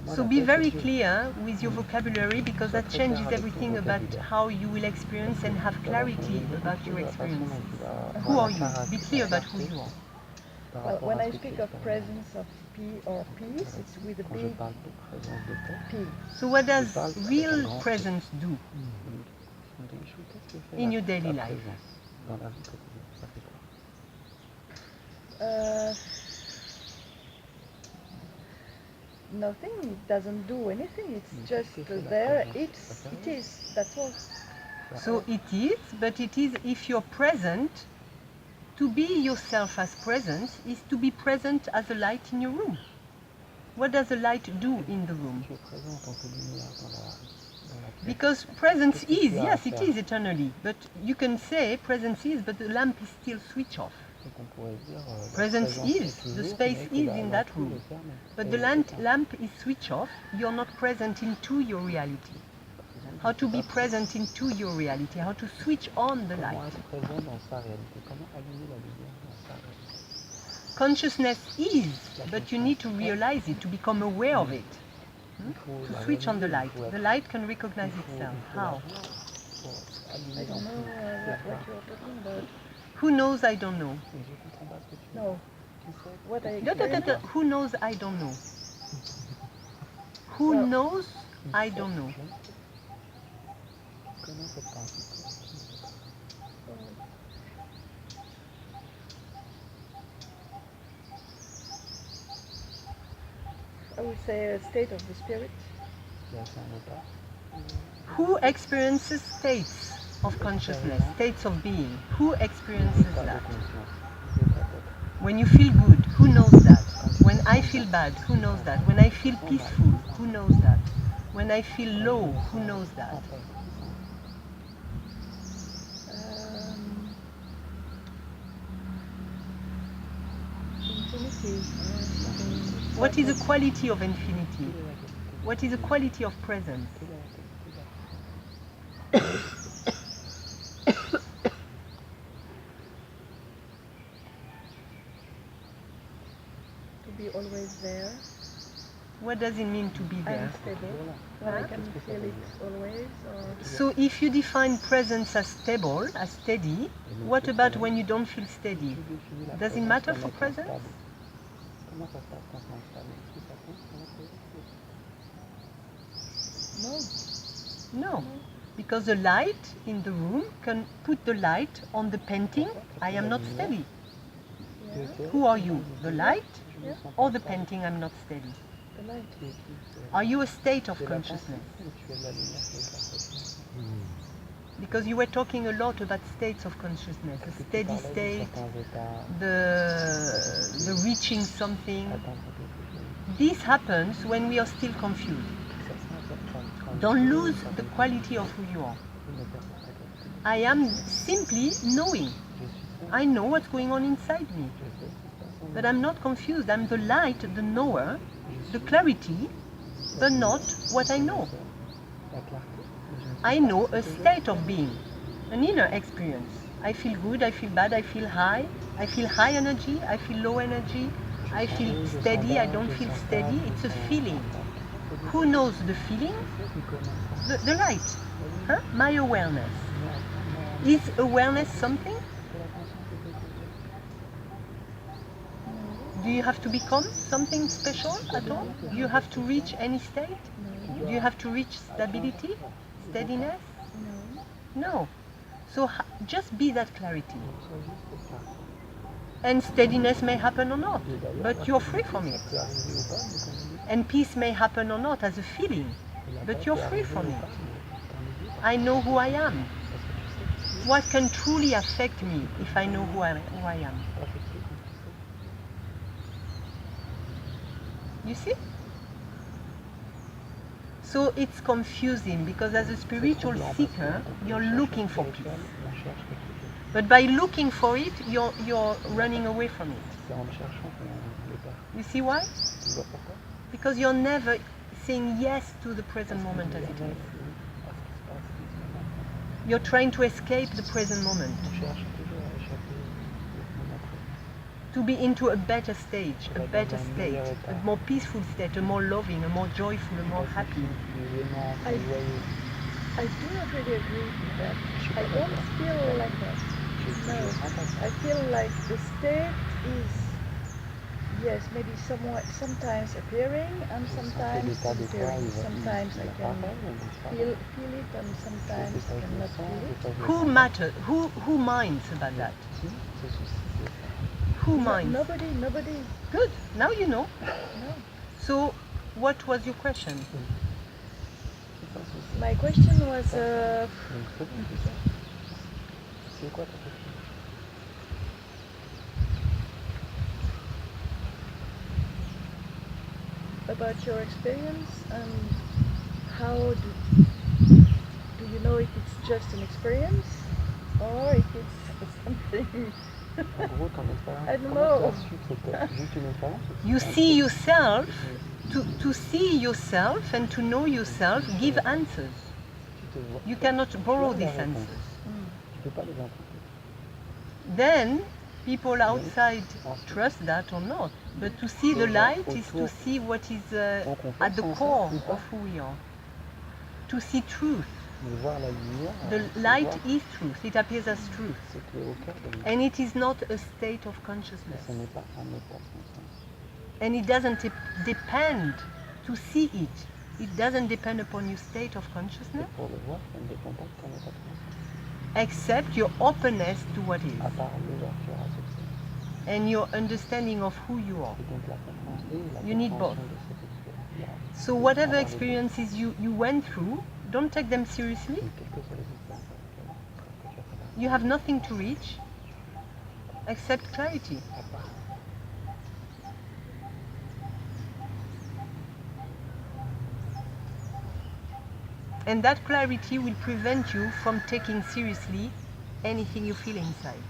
moi, So la be paix, very c'est Dieu. clear with your vocabulary because that changes everything about how you will experience and have clarity about your experience. Who are you? Be clear about who you are. Par Well, rapport when à I ce que tu speak of expérimentes. presence of or peace, it's with a Quand je big parle de présence de paix, P. So what does parle avec un real grand P. presence do? qu'est-ce que fait In la- your daily la life. présence dans la vie quotidienne? Ça fait quoi? Nothing. It doesn't do anything. It's Mais just qu'est-ce que fait la there. présence? Ça fait It rien. is. That's all. So it is, but it is if you're present, to be yourself as present is to be present as a light in your room. What does a light do in the room? Tu es présent en tant que lumière dans la pièce. Because presence Qu'est-ce que is, tu as à yes, it faire? is eternally, but you can say presence is, but the lamp is still switched off. Donc on pourrait dire, la Presence présence is, est the toujours, space mais que is la in that l'ampoule room. est fermée. But Et the elle est éteinte. lamp is switched off, you're not present into your reality. How to be present into your reality, how to switch on the Comment light. être présent dans sa réalité? Comment allumer la lumière dans sa réalité? Consciousness is, but you need to realize it, to become aware of it. Il faut To la switch on the réaliser, light. il faut The être- light can recognize il faut- itself. il faut la How? voir pour I allumer don't know l'ampoule. C'est what ça. you're talking about. Who knows I don't know? Mais je comprends pas ce que tu veux No. dire. Qui sait What I Da, da, da, da. experienced. Who knows I don't know? Who Well, knows Qui I sait? don't know? Je ne sais pas. Comment cette pensée? Je ne sais pas. I would say a state of the spirit. Là, c'est un état. Who experiences states of consciousness, states of being? Who experiences État de that? conscience. État d'être. When you feel good, who knows that? When I feel bad, who knows that? When I feel peaceful, who knows that? When I feel low, who knows that? En paix. Infinity. What is the quality of infinity? What is the quality of presence? Quelle est la qualité de To be always there. What does it mean to be there? Unstable. Well, I can feel it always. Or So if you define presence as stable, as steady, what about when you don't feel steady? Tu définis la Does it présence matter comme for étant presence? stable. Comment ça se passe quand c'est instable? Est-ce que ça compte pour la présence? no. No, because the light in the room can put the light on the painting. I am not steady. Tu éclaires, Who are you? The light je me sens or pas the stable. painting? I'm not steady. The light. Tu es qui? Are you a state of Tu es la pensée consciousness? ou tu es la lumière qui est parfaite? Because you were talking a lot about states of consciousness, a Parce que tu steady parlais de state, certains états, the reaching something. atteindre quelque chose. This happens when we are still confused. Ça se passe quand Don't lose the quality of who you are. tu ne perds pas ta qualité. I am simply knowing. Je suis seul, I know what's going on inside me. je sais ce qui se passe en moi. But I'm not confused. I'm the light, the knower, the clarity, but not what I know. La clarté, mais je ne suis I pas know ce a que je state sais. of being, an inner experience. I feel good, I feel bad, I feel high energy, I feel low energy, I feel steady, I don't feel steady. It's a feeling. Who knows the feeling? The light, huh? My awareness. Is awareness something? Do you have to become something special at all? Do you have to reach any state? Do you have to reach stability, steadiness? No. So just be that clarity. And steadiness may happen or not, but you're free from it. And peace may happen or not as a feeling, but you're free from it. I know who I am. What can truly affect me if I know who I am? You see? So it's confusing because as a spiritual seeker, you're looking for peace. But by looking for it, you're running away from it. You see why? Because you're never saying yes to the present moment as it is. You're trying to escape the present moment, to be into a better stage, a better state, a more peaceful state, a more loving, a more joyful, a more happy. I do not really agree with that. I don't feel like that. No. I feel like the state is, yes, maybe sometimes appearing and sometimes disappearing. Sometimes I can feel it and sometimes I cannot feel it. Who minds about that? Who minds? Nobody. Good, now you know. No. So, what was your question? My question was, about your experience and how do you know if it's just an experience or if it's something En gros, ton expérience, I don't comment tu know. as su que c'était juste une expérience ou que You c'était un see truc yourself, to see yourself and to know yourself, give answers. Tu te vois. You cannot Tu borrow as les these réponses. answers. Tu peux pas les imposer. Then people outside trust that or not. But to see the light is to see what is at the core of who we are. To see truth. Mais voir la lumière, The c'est light voir is truth. It appears as truth. ce qui est au cœur de lui. And it is not a state of Et consciousness. ce n'est pas un état de conscience. And it doesn't depend to see it. It doesn't depend upon your state of Et consciousness, pour le voir, ça ne dépend pas de ton état de conscience. except your openness to what is À part l'ouverture à ce qui est. and your understanding of who you are. Et donc la compréhension et la You need compréhension both. de ce que tu es. Il y a- So whatever experiences you went through, don't take them seriously. Et quelles que soient les expériences que tu as traversées, You have nothing to reach except clarity. à part And that clarity will prevent you from taking seriously anything you feel inside.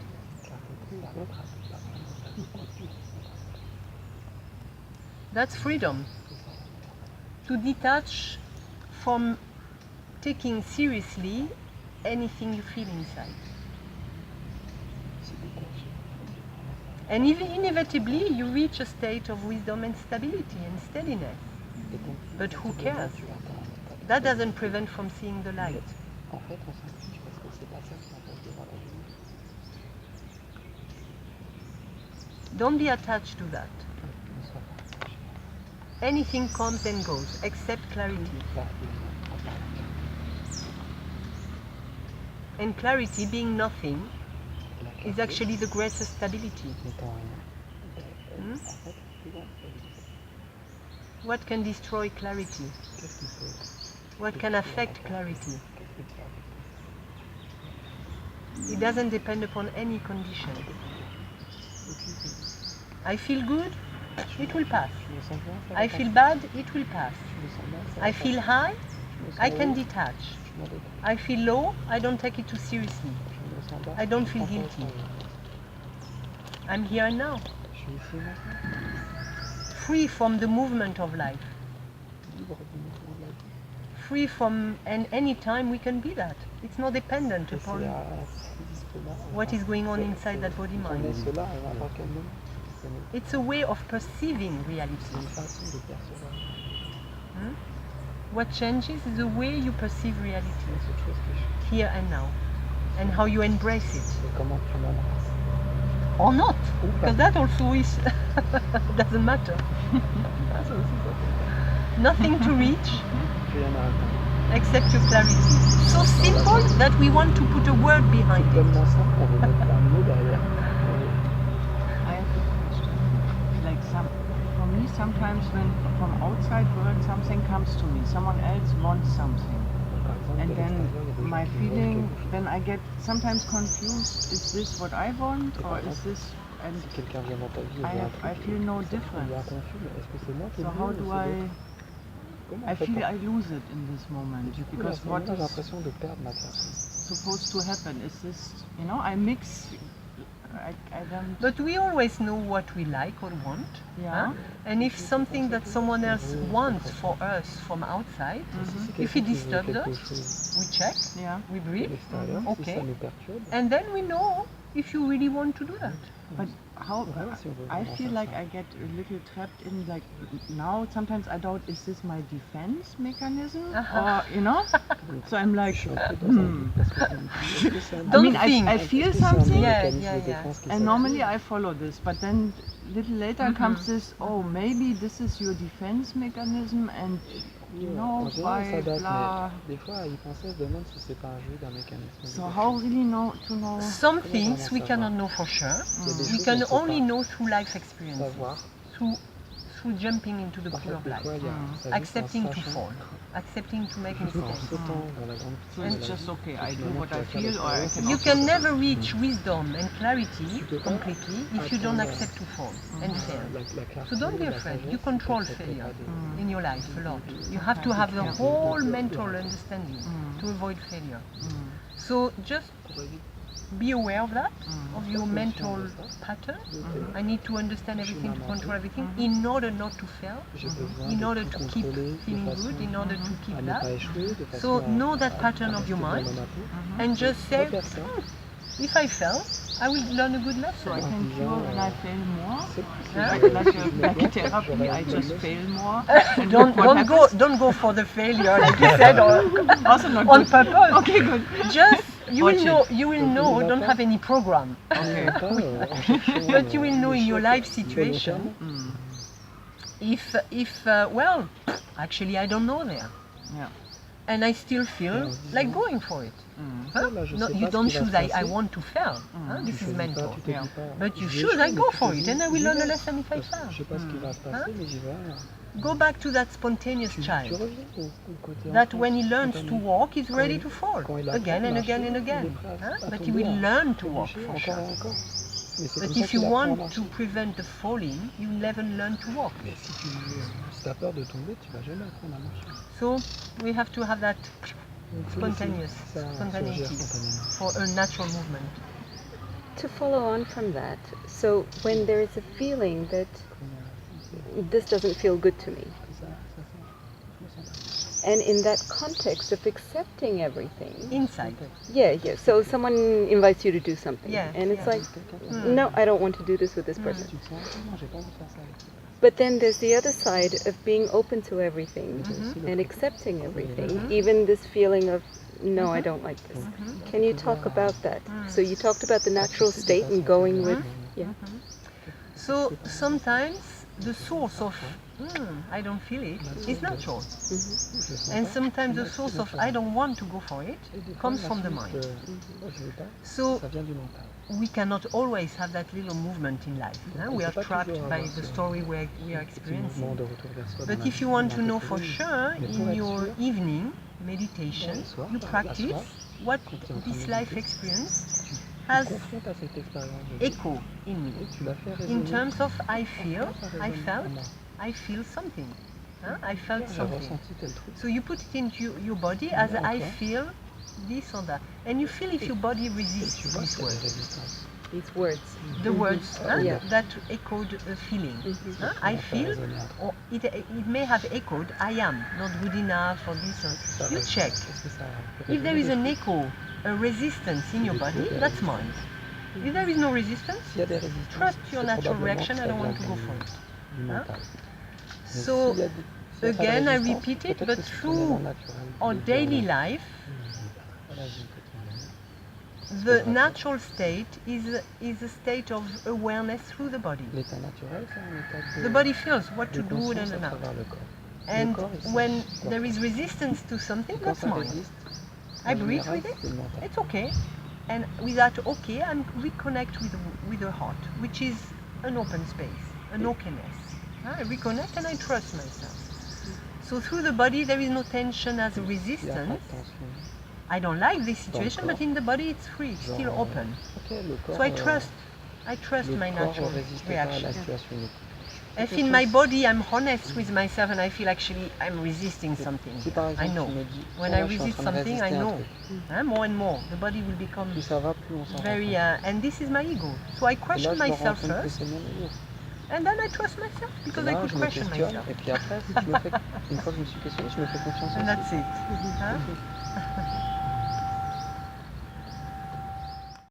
That's freedom. To detach from taking seriously anything you feel inside. And inevitably you reach a state of wisdom and stability and steadiness. But who cares? That doesn't prevent from seeing the light. En fait, on s'en fiche parce que c'est pas ça qui empêche de voir la lumière. Don't be attached to that. Ne sois pas attaché. Anything comes and goes except clarity. La lumière, à part la And clarity, being nothing, La is clarté actually the greatest stability. n'étant rien. Hmm? En fait, plus grande stabilité. What can destroy clarity? Qu'est-ce qui peut What can affect clarity? Qu'est-ce qui peut affecter? It doesn't depend upon any condition. I feel good, it will pass. Je me sens bien, ça va I feel bad, it will pass. Je me sens bien, ça I va feel passer. high, Je me sens I can haut, detach. je m'en détache. I feel low, I don't take it too seriously. Je me sens bas, I don't je feel prends pas au guilty. sérieux. I'm here and now, Je suis ici maintenant, free from the movement of life. libre du mouvement de la vie. Free from, and any time we can be that. It's not dependent Et upon c'est cela, what is going on inside that body on est mind. cela à n'importe quel moment. It's a way of perceiving C'est reality. une façon de percevoir. Hmm? What changes is the way you perceive C'est reality, la seule chose qui change. here and now, and how you embrace it. C'est comment tu l'embrasses. Or not, Ou pas. because that also is doesn't matter. Ah, ça aussi, ça fait. Nothing to reach Rien à attendre. except your clarity. So simple that we want to put a word behind C'est it. tellement simple qu'on veut mettre un mot derrière. I have a question. Like for me, sometimes when from outside world something comes to me, someone else wants something, Par exemple, and de then l'extérieur, il y a des my gens qui veulent feeling, quelque chose. then I get sometimes confused. Is this what I want, Et par or is exemple, this? And Si quelqu'un vient dans ta vie et I veut un have, I truc, feel no ça te devient difference. confus, mais est-ce que c'est moi qui So le how veux ou do c'est I? l'autre? Comment I on fait feel pour- I lose it in this moment Du coup, là, because à ce what moment-là, j'ai is l'impression de perdre ma clarté. supposed to happen? Is this, you know, I mix. I don't. But we always know what we like or want. Yeah. And if something that someone else wants for us from outside, Si if quelqu'un it qui veut disturbs quelque us, chose we check, Yeah. we de breathe, l'extérieur, si okay. ça nous perturbe, and then we know if you really want to do that. But how? Voilà, si on veut I vraiment feel faire like ça. I get a little trapped in like now. Sometimes I doubt, is this my defense mechanism, or you know? So I'm Je like, suis un peu dans un... Parce que je me dis, est-ce que c'est un I Don't mean, think. I feel est-ce que c'est un something, Yeah, mécanisme yeah, de yeah. défense qui and s'active? normally I follow this, but then little later comes this. Oh, maybe this is your defense mechanism, and you know, En général, ça blah date, blah. mais des fois, y penser, se demande si c'est pas un jeu d'un mécanisme. So de how défense. really know to know? Some things we cannot know for sure. Il y a des We choses can qu'on peut only pas know through life experiences, savoir. through jumping into the En pool fait, of des life, fois, il y a ça juste en accepting to sachant, fall, accepting to make en mistakes. sautant dans la grande So piscine it's de la just vie, okay. et I do finalement, what tu I vas faire feel, or I l'expérience, can. You et can never reach wisdom and clarity peux pas completely if you don't atteindre accept to fall and fail. la clarté, So don't be la afraid. sagesse, You control t'acceptes failure pas de- in your life a lot. You have to have the whole mental understanding to avoid failure. So just pour éviter be aware of that, of your mental pattern. I need to understand everything, to control everything, in order not to fail, in order to keep feeling good, in order to keep that. So know that pattern of your mind, and just say, if I fail, I will learn a good So lesson. I can cure when I fail more. Huh? Like therapy, I just fail more. And Don't go for the failure, like you said, or Also not on good. purpose. Okay, good. Just you Watch will know. Don't have any program, Okay. but you will know in your life situation. If well, actually I don't know there, Yeah. and I still feel like going for it. Huh? No, you don't choose I want to fail. Huh? This is mental. Yeah. But you choose I go for it, and I will learn a lesson if I fail. Go back to that spontaneous child, that when he learns to walk, he's ready to fall again and again and again. Huh? But he will learn to walk for sure. But if you want to prevent the falling, you never learn to walk. So we have to have that spontaneity for a natural movement. To follow on from that, so when there is a feeling that this doesn't feel good to me, and in that context of accepting everything, Inside. yeah, so someone invites you to do something, Yeah, and it's yeah. like, no, I don't want to do this with this person. But then there's the other side of being open to everything and accepting everything, even this feeling of, no, I don't like this. Can you talk about that? So you talked about the natural state and going with, So sometimes the source of I don't feel it is natural. And sometimes the source of I don't want to go for it comes from the mind. So we cannot always have that little movement in life. We are trapped by the story we are experiencing. But if you want to know for sure, in your evening meditation, you practice what this life experience has echo in me. In terms of I feel something. I felt something. So you put it into your body as I feel this or that. And you feel if your body resists these words. these words. The words Yeah. that echoed a feeling. I feel, or it may have echoed, I am not good enough for this. You check. If there is an echo, a resistance in your body, that's mind. If there is no resistance, trust your natural reaction, I don't want to go for it. So, again, I repeat it, but through our daily life, the natural state is a state of awareness through the body. The body feels what to do and not. And when there is resistance to something, that's mind. I breathe with it, it's okay. And with that okay, I reconnect with the heart, which is an open space, an okayness. I reconnect and I trust myself. So through the body there is no tension as a resistance. I don't like this situation, but in the body it's free, still open. So I trust my natural reaction. If in my body I'm honest with myself and I feel actually I'm resisting something, I know. When I resist something, I know. More and more, the body will become very, and this is my ego. So I question myself first, and then I trust myself, because I could question myself. And that's it.